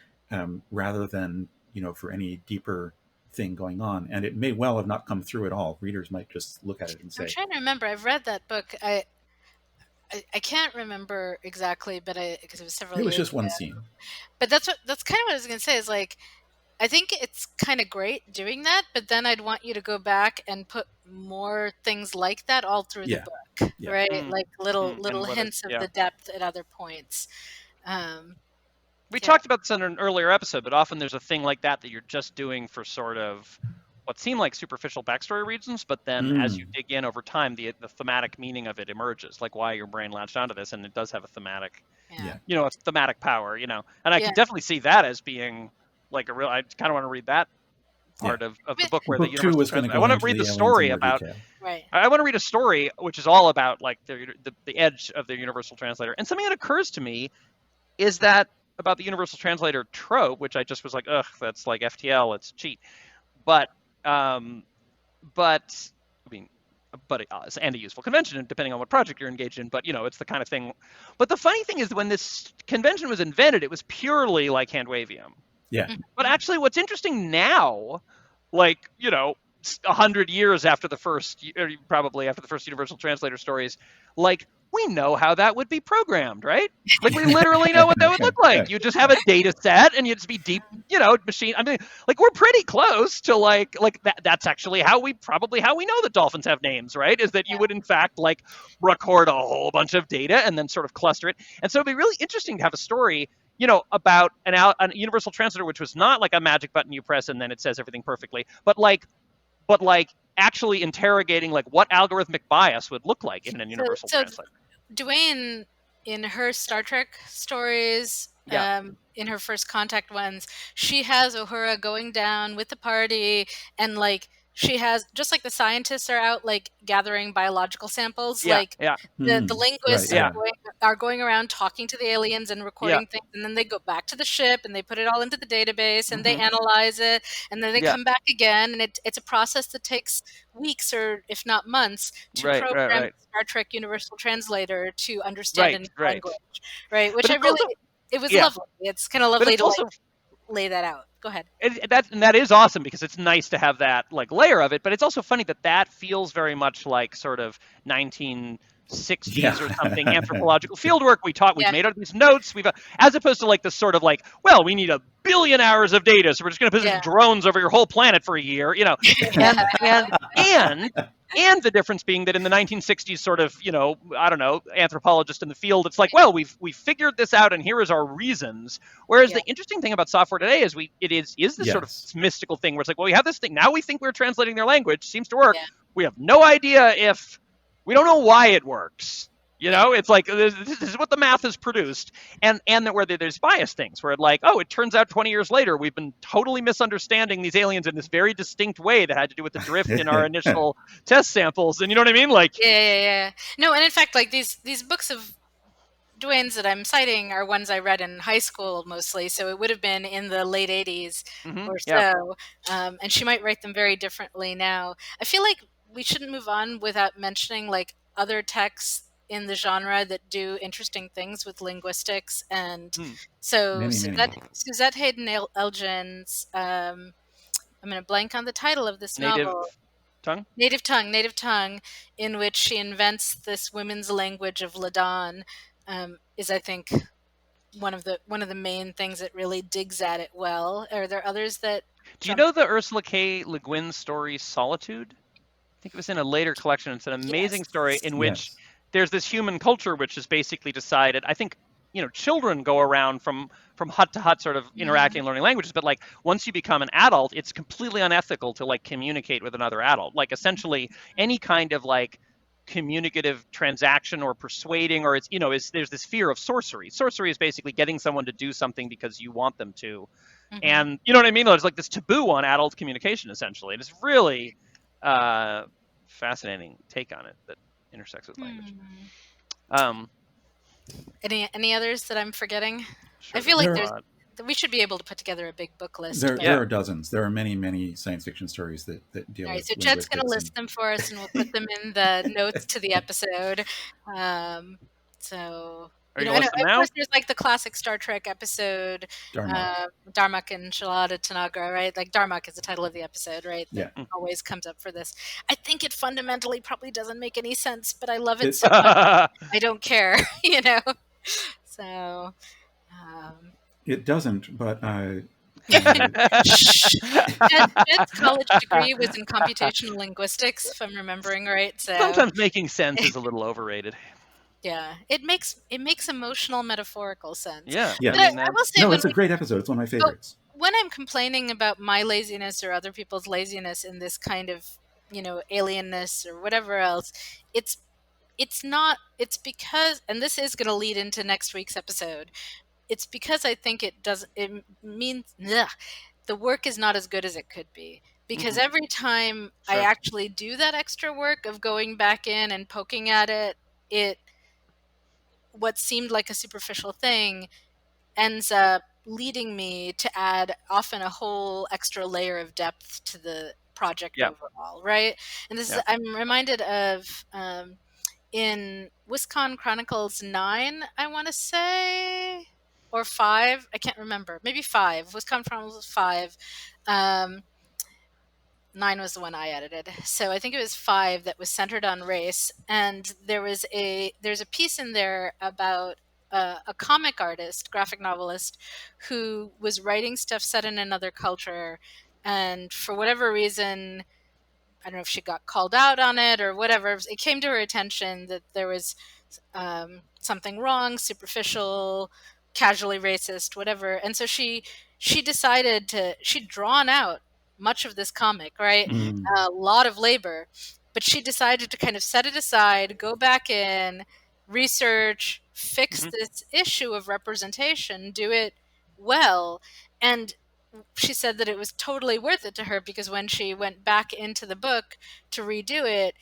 rather than, for any deeper thing going on. And it may well have not come through at all. Readers might just look at it and say, I'm trying to remember. I've read that book. I can't remember exactly, but because it was several years ago. It was just one ago. scene. But that's kind of what I was going to say, is like, I think it's kind of great doing that, but then I'd want you to go back and put more things like that all through the book, right? Like little hints of the depth at other points. We talked about this in an earlier episode, but often there's a thing like that you're just doing for sort of what seem like superficial backstory reasons, but then as you dig in over time, the thematic meaning of it emerges, like why your brain latched onto this, and it does have a thematic, a thematic power, and I can definitely see that as being like a real. I kind of want to read that part of the book where book the universe. I want to read the story about. Right. I want to read a story which is all about like the edge of the universal translator, and something that occurs to me is that about the universal translator trope, which I just was like, ugh, that's like FTL, it's cheat, but and a useful convention, depending on what project you're engaged in. But it's the kind of thing. But the funny thing is, when this convention was invented, it was purely like handwavium. Yeah. But actually, what's interesting now, like 100 years after the first, or probably after the first universal translator stories, like we know how that would be programmed, right? Like we literally know what that would look like. You just have a data set and you just be deep, machine. I mean, like we're pretty close to like that. That's actually how we know that dolphins have names, right? Is that you would in fact like record a whole bunch of data and then sort of cluster it. And so it'd be really interesting to have a story, about a universal translator, which was not like a magic button you press and then it says everything perfectly, but actually interrogating like what algorithmic bias would look like in a universal translator. Duane, in her Star Trek stories, in her First Contact ones, she has Uhura going down with the party, and like she has, just like the scientists are out like gathering biological samples, like the linguists are going around talking to the aliens and recording things, and then they go back to the ship and they put it all into the database and they analyze it, and then they come back again, and it's a process that takes weeks or if not months to program the Star Trek Universal Translator to understand a new language, right? Which it was lovely. It's kind of lovely to also lay that out. Go ahead. That is awesome, because it's nice to have that like layer of it, but it's also funny that feels very much like sort of 1960s or something anthropological fieldwork. We've made out these notes, as opposed to like this sort of like, well, we need 1 billion hours of data, so we're just going to position drones over your whole planet for a year, and the difference being that in the 1960s sort of, I don't know, anthropologist in the field, it's like, well, we've figured this out and here is our reasons. Whereas the interesting thing about software today is it is this sort of mystical thing where it's like, well, we have this thing, now we think we're translating their language, seems to work. We have no idea we don't know why it works. It's like, this is what the math has produced. And that where there's bias things where it turns out 20 years later, we've been totally misunderstanding these aliens in this very distinct way that had to do with the drift in our initial test samples. And you know what I mean? Like, no, and in fact, like these books of Duane's that I'm citing are ones I read in high school mostly, so it would have been in the late 80s or so. And she might write them very differently now. I feel like we shouldn't move on without mentioning like other texts in the genre that do interesting things with linguistics. And so Suzette Hayden Elgin's, I'm going to blank on the title of this novel. Native Tongue, in which she invents this women's language of Ladan, is, I think, one of the main things that really digs at it well. Are there others that... Do you know the Ursula K. Le Guin story Solitude? I think it was in a later collection. It's an amazing story in which there's this human culture which has basically decided, I think, children go around from hut to hut sort of interacting and learning languages, but like once you become an adult, it's completely unethical to like communicate with another adult. Like essentially any kind of like communicative transaction or persuading, or there's this fear of sorcery. Sorcery is basically getting someone to do something because you want them to. And you know what I mean? There's like this taboo on adult communication essentially. And it's really fascinating take on it that intersects with language. Any others that I'm forgetting? Sure. I feel like we should be able to put together a big book list. There are dozens. There are many, many science fiction stories that deal with. All right, so Jed's going to list them for us, and we'll put them in the notes to the episode. And of course, there's like the classic Star Trek episode, Darmok and Shalada Tanagra, right? Like Darmok is the title of the episode, right? That always comes up for this. I think it fundamentally probably doesn't make any sense, but I love it so much. I don't care, So... It doesn't, but Jed's college degree was in computational linguistics, if I'm remembering right. So sometimes making sense is a little overrated. Yeah, it makes emotional, metaphorical sense. Yeah. I will say, it's a great episode. It's one of my favorites. When I'm complaining about my laziness or other people's laziness in this kind of, alienness or whatever else, it's because, and this is going to lead into next week's episode. It's because I think it means the work is not as good as it could be. Because every time I actually do that extra work of going back in and poking at it, what seemed like a superficial thing ends up leading me to add often a whole extra layer of depth to the project overall, right? And this is, I'm reminded of in Wisconsin Chronicles 9, I want to say, or 5, I can't remember, maybe 5. Wisconsin Chronicles 5. 9 was the one I edited. So I think it was 5 that was centered on race. And there's a piece in there about a comic artist, graphic novelist, who was writing stuff set in another culture. And for whatever reason, I don't know if she got called out on it or whatever, it came to her attention that there was something wrong, superficial, casually racist, whatever. And so she decided she'd drawn out much of this comic, right? Mm. A lot of labor. But she decided to kind of set it aside, go back in, research, fix this issue of representation, do it well. And she said that it was totally worth it to her, because when she went back into the book to redo it,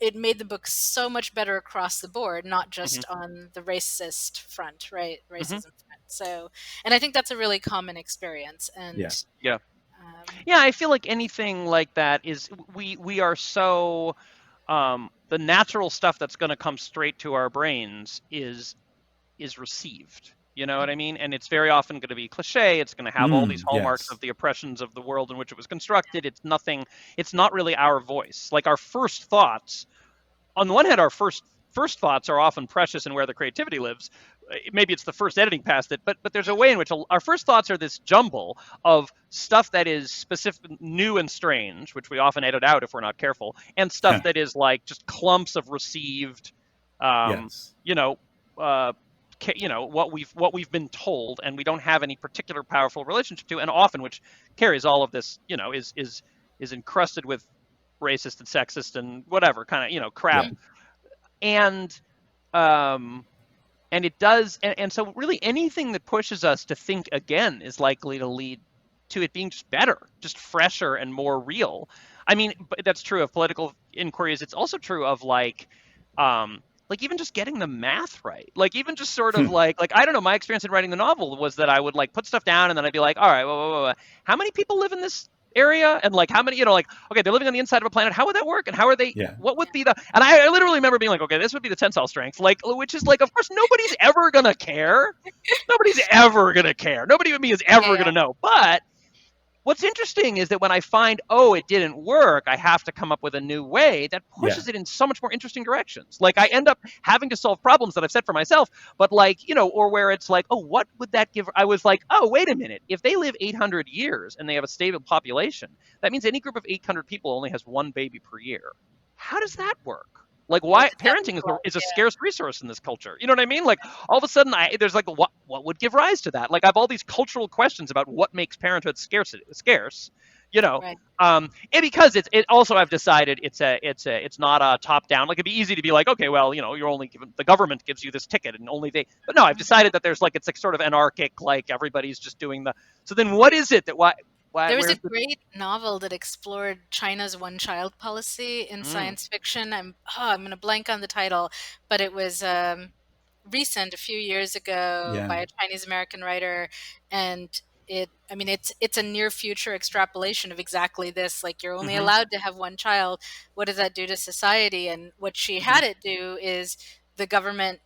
it made the book so much better across the board, not just on the racist front, right? Racism front. So, and I think that's a really common experience. And yeah, I feel like anything like that is we are so the natural stuff that's going to come straight to our brains is received. You know what I mean? And it's very often going to be cliche. It's going to have all these hallmarks of the oppressions of the world in which it was constructed. It's not really our voice. Like our first thoughts, on the one hand, our first thoughts are often precious and where the creativity lives. Maybe it's the first editing past it, but there's a way in which our first thoughts are this jumble of stuff that is specific, new and strange, which we often edit out if we're not careful, and stuff that is like just clumps of received, you know, what we've been told, and we don't have any particular powerful relationship to, and often which carries all of this, is encrusted with racist and sexist and whatever kind of crap, and it does, and so really anything that pushes us to think again is likely to lead to it being just better, just fresher and more real. I mean, that's true of political inquiries. It's also true of like even just getting the math right. Like even just sort of like I don't know, my experience in writing the novel was that I would like put stuff down and then I'd be like, all right, whoa, how many people live in this area, and like how many, like, okay, they're living on the inside of a planet, how would that work, and how are they, what would be the, and I literally remember being like, okay, this would be the tensile strength, like, which is like, of course nobody's ever gonna care, nobody with me is ever gonna know. But what's interesting is that when I find, oh, it didn't work, I have to come up with a new way that pushes it in so much more interesting directions. Like I end up having to solve problems that I've set for myself, but like, or where it's like, oh, what would that give? I was like, oh, wait a minute. If they live 800 years and they have a stable population, that means any group of 800 people only has one baby per year. How does that work? Like why parenting is a scarce resource in this culture. You know what I mean? Like all of a sudden there's like, what would give rise to that? Like I have all these cultural questions about what makes parenthood scarce, and because it also, I've decided it's not a top down, like it'd be easy to be like, okay, well, you're only given, the government gives you this ticket and only they, but no, I've decided that there's like, it's like sort of anarchic, like everybody's just doing so then what is it that there was a great novel that explored China's one-child policy in science fiction. I'm going to blank on the title, but it was recent, a few years ago, by a Chinese-American writer, and it's a near future extrapolation of exactly this. Like you're only allowed to have one child. What does that do to society? And what she had it do is the government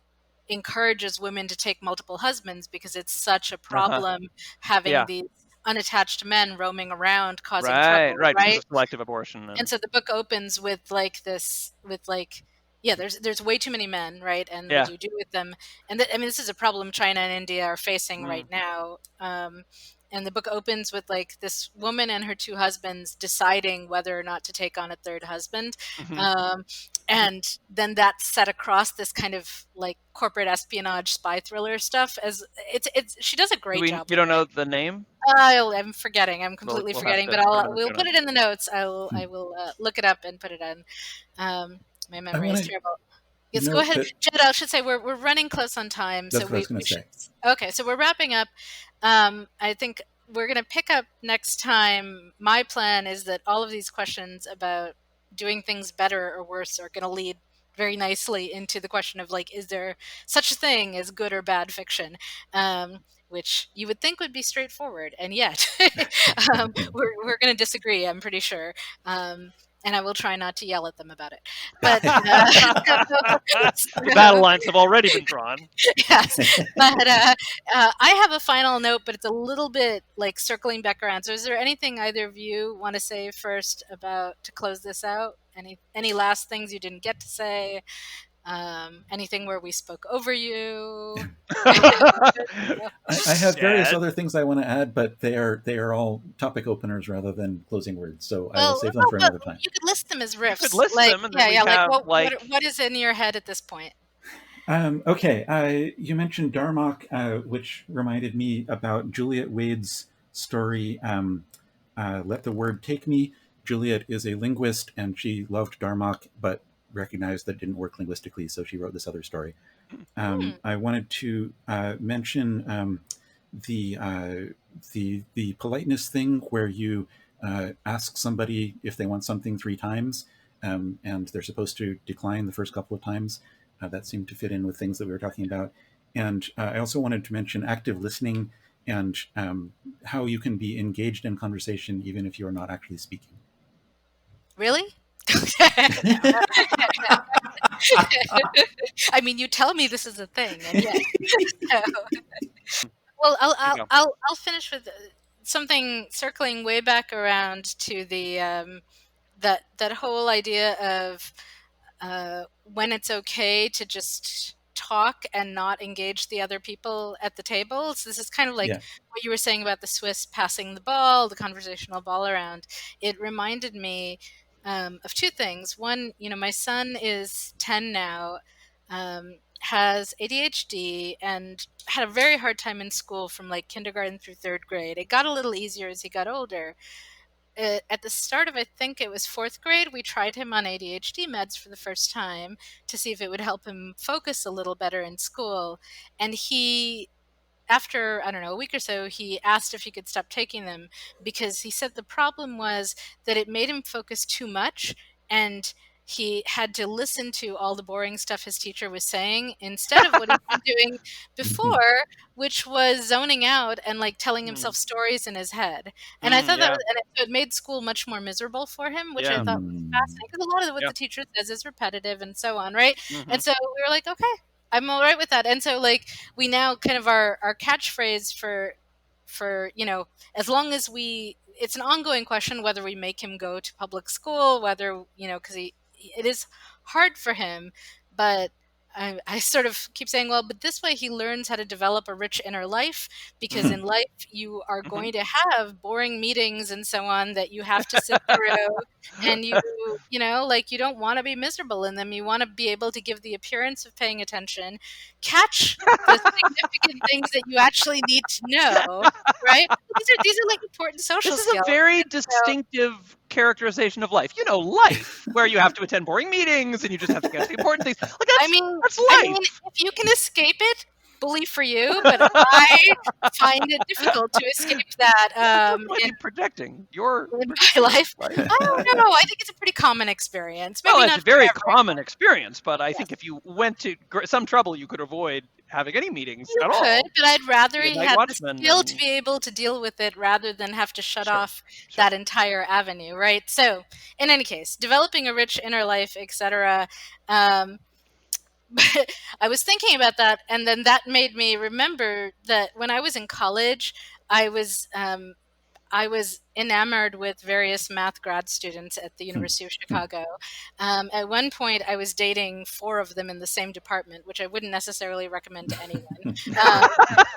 encourages women to take multiple husbands because it's such a problem having these unattached men roaming around causing trouble, right? Because of selective abortion. And so the book opens with there's way too many men, right? And what do you do with them? And this is a problem China and India are facing right now. And the book opens with like this woman and her two husbands deciding whether or not to take on a third husband. And then that's set across this kind of like corporate espionage spy thriller stuff. As she does a great job. You don't know the name? I'm forgetting. I'm completely forgetting, but we'll put it in the notes. I will look it up and put it on. My memory is terrible. Yes, go ahead, Jed. I should say we're running close on time, that's what I was going to say. Okay, so we're wrapping up. I think we're going to pick up next time. My plan is that all of these questions about doing things better or worse are going to lead very nicely into the question of like, is there such a thing as good or bad fiction? Which you would think would be straightforward, and yet we're going to disagree, I'm pretty sure. And I will try not to yell at them about it. But the battle lines have already been drawn. Yes, but I have a final note, but it's a little bit like circling back around. So, is there anything either of you want to say first to close this out? Any last things you didn't get to say? Anything where we spoke over you? I have various other things I want to add, but they are all topic openers rather than closing words. So I will save them for another time. You could list them as riffs. You could list them, and what is in your head at this point? Okay, you mentioned Darmok, which reminded me about Juliet Wade's story, Let the Word Take Me. Juliet is a linguist, and she loved Darmok, but recognized that it didn't work linguistically, so she wrote this other story. Hmm. I wanted to mention the the politeness thing where you ask somebody if they want something 3 times, and they're supposed to decline the first couple of times. That seemed to fit in with things that we were talking about. And I also wanted to mention active listening and how you can be engaged in conversation even if you are not actually speaking. Really? I mean, you tell me this is a thing, and yet. So, well, I'll finish with something circling way back around to the that whole idea of when it's okay to just talk and not engage the other people at the table. So this is kind of like Yeah. what you were saying about the Swiss passing the ball, the conversational ball around. It reminded me of 2 things. One, my son is 10 now, has ADHD, and had a very hard time in school from like kindergarten through 3rd grade. It got a little easier as he got older. At the start of, I think it was 4th grade, we tried him on ADHD meds for the first time to see if it would help him focus a little better in school. And after, I don't know, a week or so, he asked if he could stop taking them because he said the problem was that it made him focus too much, and he had to listen to all the boring stuff his teacher was saying instead of what he'd been doing before, which was zoning out and like telling himself stories in his head. And I thought that Yeah. was, and it made school much more miserable for him, which I Yeah. thought was fascinating because a lot of what Yeah. the teacher says is repetitive and so on, right? Mhm. And so we were like, okay, I'm all right with that. And so like we now kind of our catchphrase for as long as it's an ongoing question whether we make him go to public school, whether because it is hard for him, but I sort of keep saying, well, but this way he learns how to develop a rich inner life, because in life you are Mhm. going to have boring meetings and so on that you have to sit through, and like you don't want to be miserable in them. You want to be able to give the appearance of paying attention, catch the significant things that you actually need to know, right? These are like important social This is a skills. very And so, distinctive characterization of life. Life, where you have to attend boring meetings and you just have to get the important things. Like I mean, that's I mean, life. if you can escape it, bully for you. But I find it difficult to escape that You might be projecting your in my perspective of life. life. I don't know. I think it's a pretty common experience. Well, Maybe it's not a for very everyone. common experience, but I think Yes, if you went to some trouble, you could avoid having any meetings you at could, all. but I'd rather Be a he night had the watchman skill to and be able to deal with it rather than have to shut sure, off sure. that entire avenue, right? So, in any case, developing a rich inner life, etc. Um, but I was thinking about that, and then that made me remember that when I was in college, I was I was enamored with various math grad students at the University of Chicago. At one point, I was dating 4 of them in the same department, which I wouldn't necessarily recommend to anyone. Um,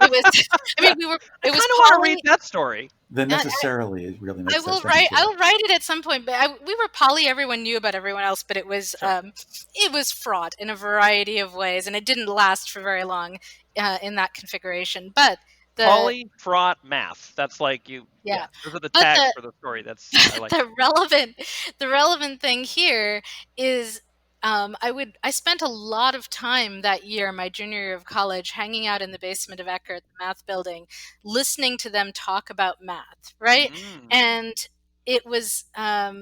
it was, I mean, I it kind was of want to read poly. that story. The uh, necessarily really I makes that will sentence write. good. I'll write it at some point. But we were poly. Everyone knew about everyone else, but Sure. it was fraught in a variety of ways, and it didn't last for very long in that configuration. But the Poly fraught math. That's like you. Yeah, yeah, those are the but tags the for the story. I like the relevant thing here is I spent a lot of time that year, my junior year of college, hanging out in the basement of Eckert, the math building, listening to them talk about math, right? it. And it was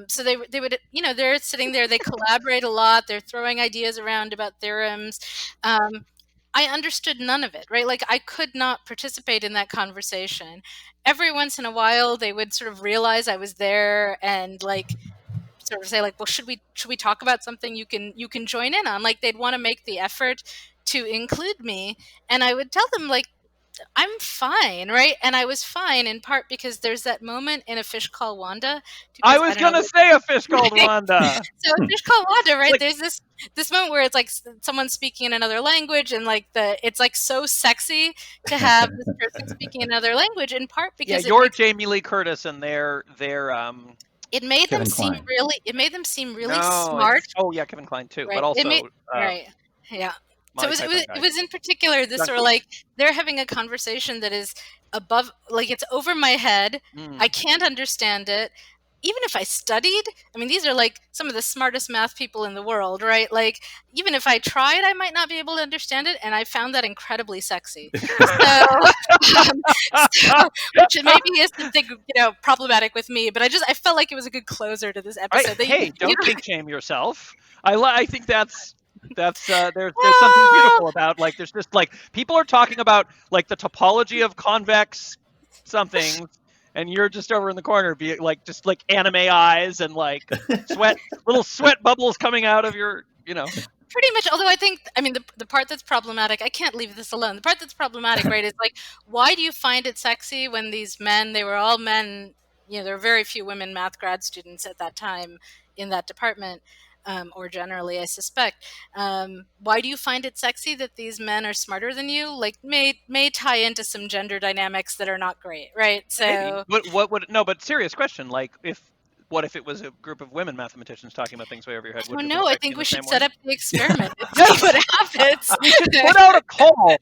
so they would they're sitting there, they collaborate a lot, they're throwing ideas around about theorems. I understood none of it, right? Like I could not participate in that conversation. Every once in a while they would sort of realize I was there and like sort of say like, well, should we talk about something you can join in on? Like they'd want to make the effort to include me, and I would tell them like I'm fine, right? And I was fine in part because there's that moment in A Fish Called Wanda. Do you I guys, I was don't know. gonna say a fish called Right? Wanda. So A Fish Called Wanda, right? Like There's this moment where it's like someone speaking in another language, and like it's like so sexy to have this person speaking another language, in part yeah, because you're Jamie Lee Curtis and they're it made them Kevin seem Kline. really it made them seem really no, smart, it's oh yeah, Kevin Kline too, but right? It made also right, yeah. So My type of guy. it was in particular this sort of like they're having a conversation that is above, like it's over my head. I can't understand it. Even if I studied, I mean, these are like some of the smartest math people in the world, right? Like, even if I tried, I might not be able to understand it. And I found that incredibly sexy. Which maybe is something, problematic with me, but I felt like it was a good closer to this episode. Hey, don't kink shame yourself. I think there's something beautiful about, like, there's just like people are talking about like the topology of convex something, and you're just over in the corner being like just like anime eyes and like little sweat bubbles coming out of your. Pretty much, although I mean, the part that's problematic, I can't leave this alone. The part that's problematic, right, is like, why do you find it sexy when these men, they were all men, there were very few women math grad students at that time in that department, or generally, I suspect. Why do you find it sexy that these men are smarter than you? Like, may tie into some gender dynamics that are not great, right? So, But serious question, like, what if it was a group of women mathematicians talking about things way over your head? I don't know. I think we should set up the experiment and Yes! see what happens. Put out a call.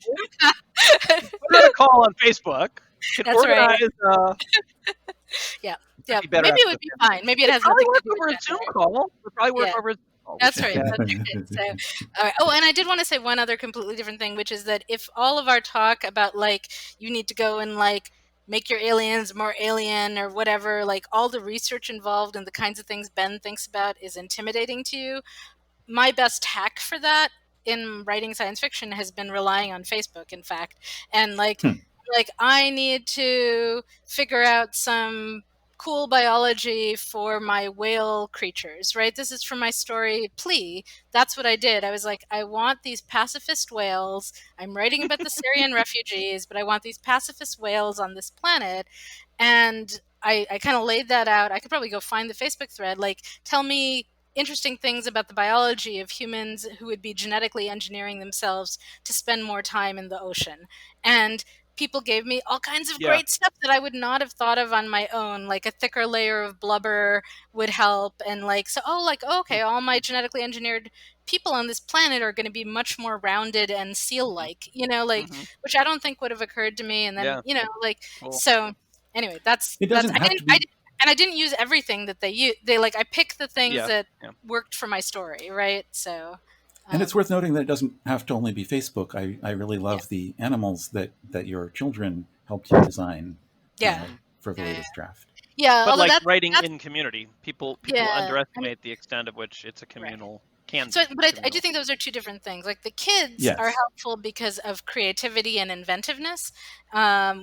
Put out a call on Facebook. That's right. Yeah. Maybe it would be fine. Maybe it has nothing to do with a Zoom call. It probably work over a Zoom call. That's right. That's right. So, all right. Oh, and I did want to say one other completely different thing, which is that if all of our talk about like you need to go and like make your aliens more alien or whatever, like all the research involved and the kinds of things Ben thinks about is intimidating to you, my best hack for that in writing science fiction has been relying on Facebook, in fact. And like I need to figure out some cool biology for my whale creatures, right? This is from my story Plea. That's what I did. I was like, I want these pacifist whales. I'm writing about the Syrian refugees, but I want these pacifist whales on this planet. And I kind of laid that out. I could probably go find the Facebook thread. Like, tell me interesting things about the biology of humans who would be genetically engineering themselves to spend more time in the ocean. And people gave me all kinds of great stuff that I would not have thought of on my own, like a thicker layer of blubber would help. And like, so, okay, all my genetically engineered people on this planet are going to be much more rounded and seal-like, which I don't think would have occurred to me. And then, cool. So anyway, and I didn't use everything that they use. I picked the things that worked for my story, right? So, and it's worth noting that it doesn't have to only be Facebook. I really love the animals that your children helped you design for the latest draft. Yeah, but like writing in community, people underestimate the extent of which it's a communal. But I do think those are two different things. Like the kids are helpful because of creativity and inventiveness,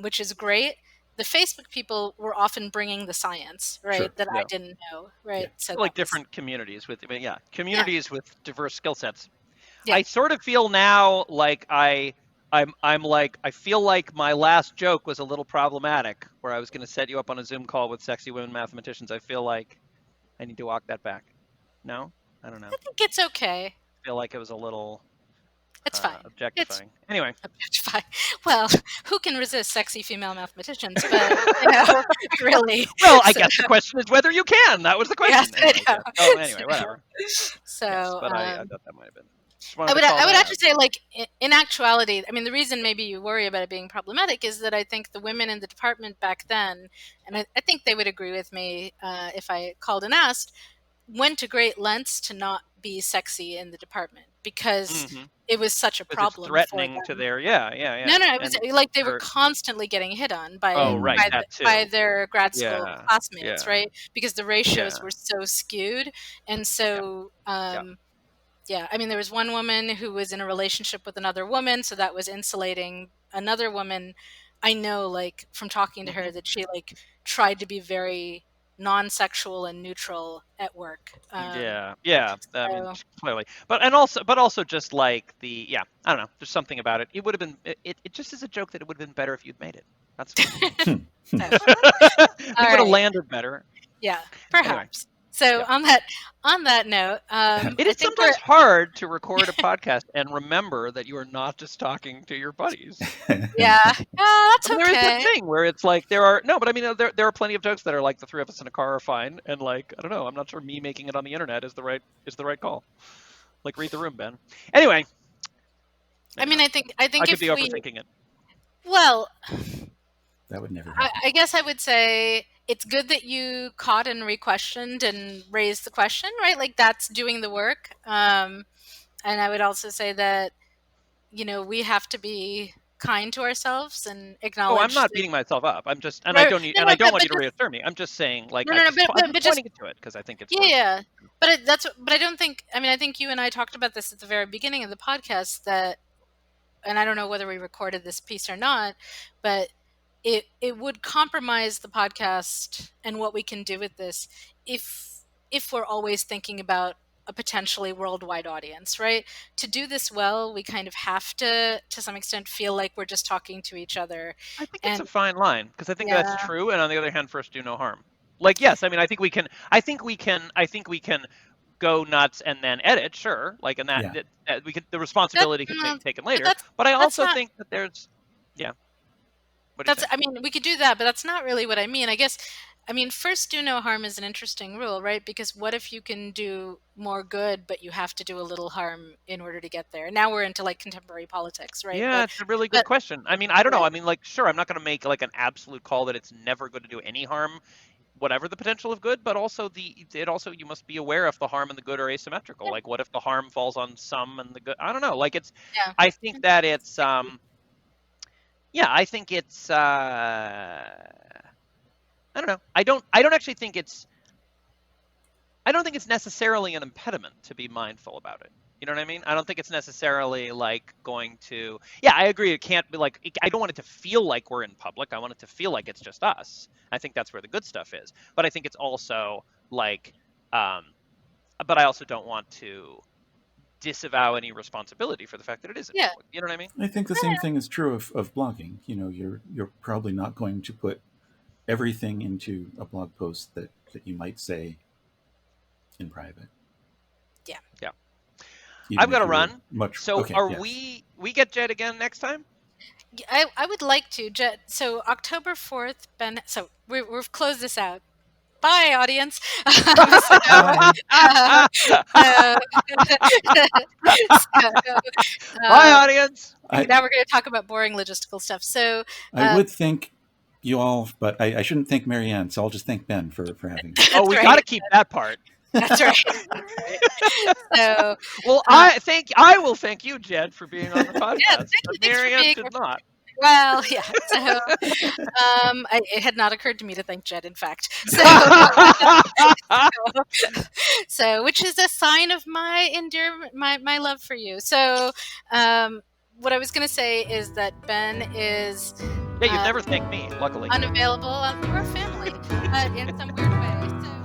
which is great. The Facebook people were often bringing the science, right, that I didn't know, right? Yeah. So like different communities with with diverse skill sets. I sort of feel now like I feel like my last joke was a little problematic, where I was going to set you up on a Zoom call with sexy women mathematicians. I feel like I need to walk that back. No, I don't know. I think it's okay. I feel like it was a little. It's fine. Objectifying. Anyway. Objectifying. Well, who can resist sexy female mathematicians? But, really. Well, I guess the question is whether you can. That was the question. Yes, anyway, whatever. So, but I thought that might have been. I would actually say, like, in actuality, I mean, the reason maybe you worry about it being problematic is that I think the women in the department back then, and I think they would agree with me if I called and asked, went to great lengths to not be sexy in the department because it was such a problem. It's threatening to their No, it was like they were constantly getting hit on by their grad school classmates, right? Because the ratios were so skewed, and so. I mean, there was one woman who was in a relationship with another woman, so that was insulating another woman. I know, like, from talking to her, that she, like, tried to be very non-sexual and neutral at work. I mean, clearly. But also just like I don't know, there's something about it. It would have been, it just is a joke that it would have been better if you'd made it. That's it would have landed better. Yeah, perhaps. Anyway. So on that note, it is sometimes hard to record a podcast and remember that you are not just talking to your buddies. That's okay. There is that thing where it's like there are plenty of jokes that are like the three of us in a car are fine, and like I don't know, I'm not sure me making it on the internet is the right call. Like read the room, Ben. Anyway, I mean, I think I could if be we, overthinking it. That would never happen. I guess I would say it's good that you caught and re-questioned and raised the question, right? Like that's doing the work. And I would also say that, we have to be kind to ourselves and Oh, I'm acknowledge not that, beating myself up. I'm just, and I right, don't need, no, and I don't but want you to just, reassure me. I'm just saying, like, no, I'm but just just, pointing to it because I think it's worth. yeah. But but I don't think, I mean, I think you and I talked about this at the very beginning of the podcast that, and I don't know whether we recorded this piece or not, but it would compromise the podcast and what we can do with this if we're always thinking about a potentially worldwide audience, right? To do this well, we kind of have to some extent, feel like we're just talking to each other. I think it's And a fine line because I think that's yeah, true, and on the other hand, first do no harm. Like, yes, I mean, I think we can. I think we can go nuts and then edit, sure. Like, and Yeah. that we can. The that, responsibility can be taken but later. But I that's also not think that there's, yeah. What do you think? I mean, we could do that, but that's not really what I mean. I mean, first do no harm is an interesting rule, right? Because what if you can do more good, but you have to do a little harm in order to get there? Now we're into like contemporary politics, right? Yeah, it's a really good But question. I mean, I don't know. right, I mean, like, sure, I'm not going to make like an absolute call that it's never going to do any harm, whatever the potential of good, but also you must be aware if the harm and the good are asymmetrical. yeah, Like, what if the harm falls on some and the good? I don't know. Like, yeah, I think that it's yeah, I think it's I don't know. I don't actually think I don't think it's necessarily an impediment to be mindful about it. You know what I mean? I don't think it's necessarily like going to. Yeah, I agree. It can't be like. I don't want it to feel like we're in public. I want it to feel like it's just us. I think that's where the good stuff is. But I think it's also like. But I also don't want to disavow any responsibility for the fact that it is in yeah, public. You know what I mean? I think the same thing is true of blogging. You're probably not going to put everything into a blog post that you might say in private. yeah. Yeah. Even I've got if to you were run. much. So Okay. are Yes. we get Jed again next time? I would like to. So October 4th, Ben. So we've closed this out. Bye, audience. So, Bye. uh, so, Bye, audience. now we're going to talk about boring logistical stuff. So I would thank you all, but I shouldn't thank Marianne, so I'll just thank Ben for having me. Oh, we right. got to keep that part. That's right. So, well, I will thank you, Jed, for being on the podcast. Yeah, thanks for Marianne being did not. Well, yeah. So, it had not occurred to me to thank Jed, in fact. So which is a sign of my my love for you. So, what I was going to say is that Ben is Yeah, you've never thanked me, luckily. unavailable for our family in some weird way. So.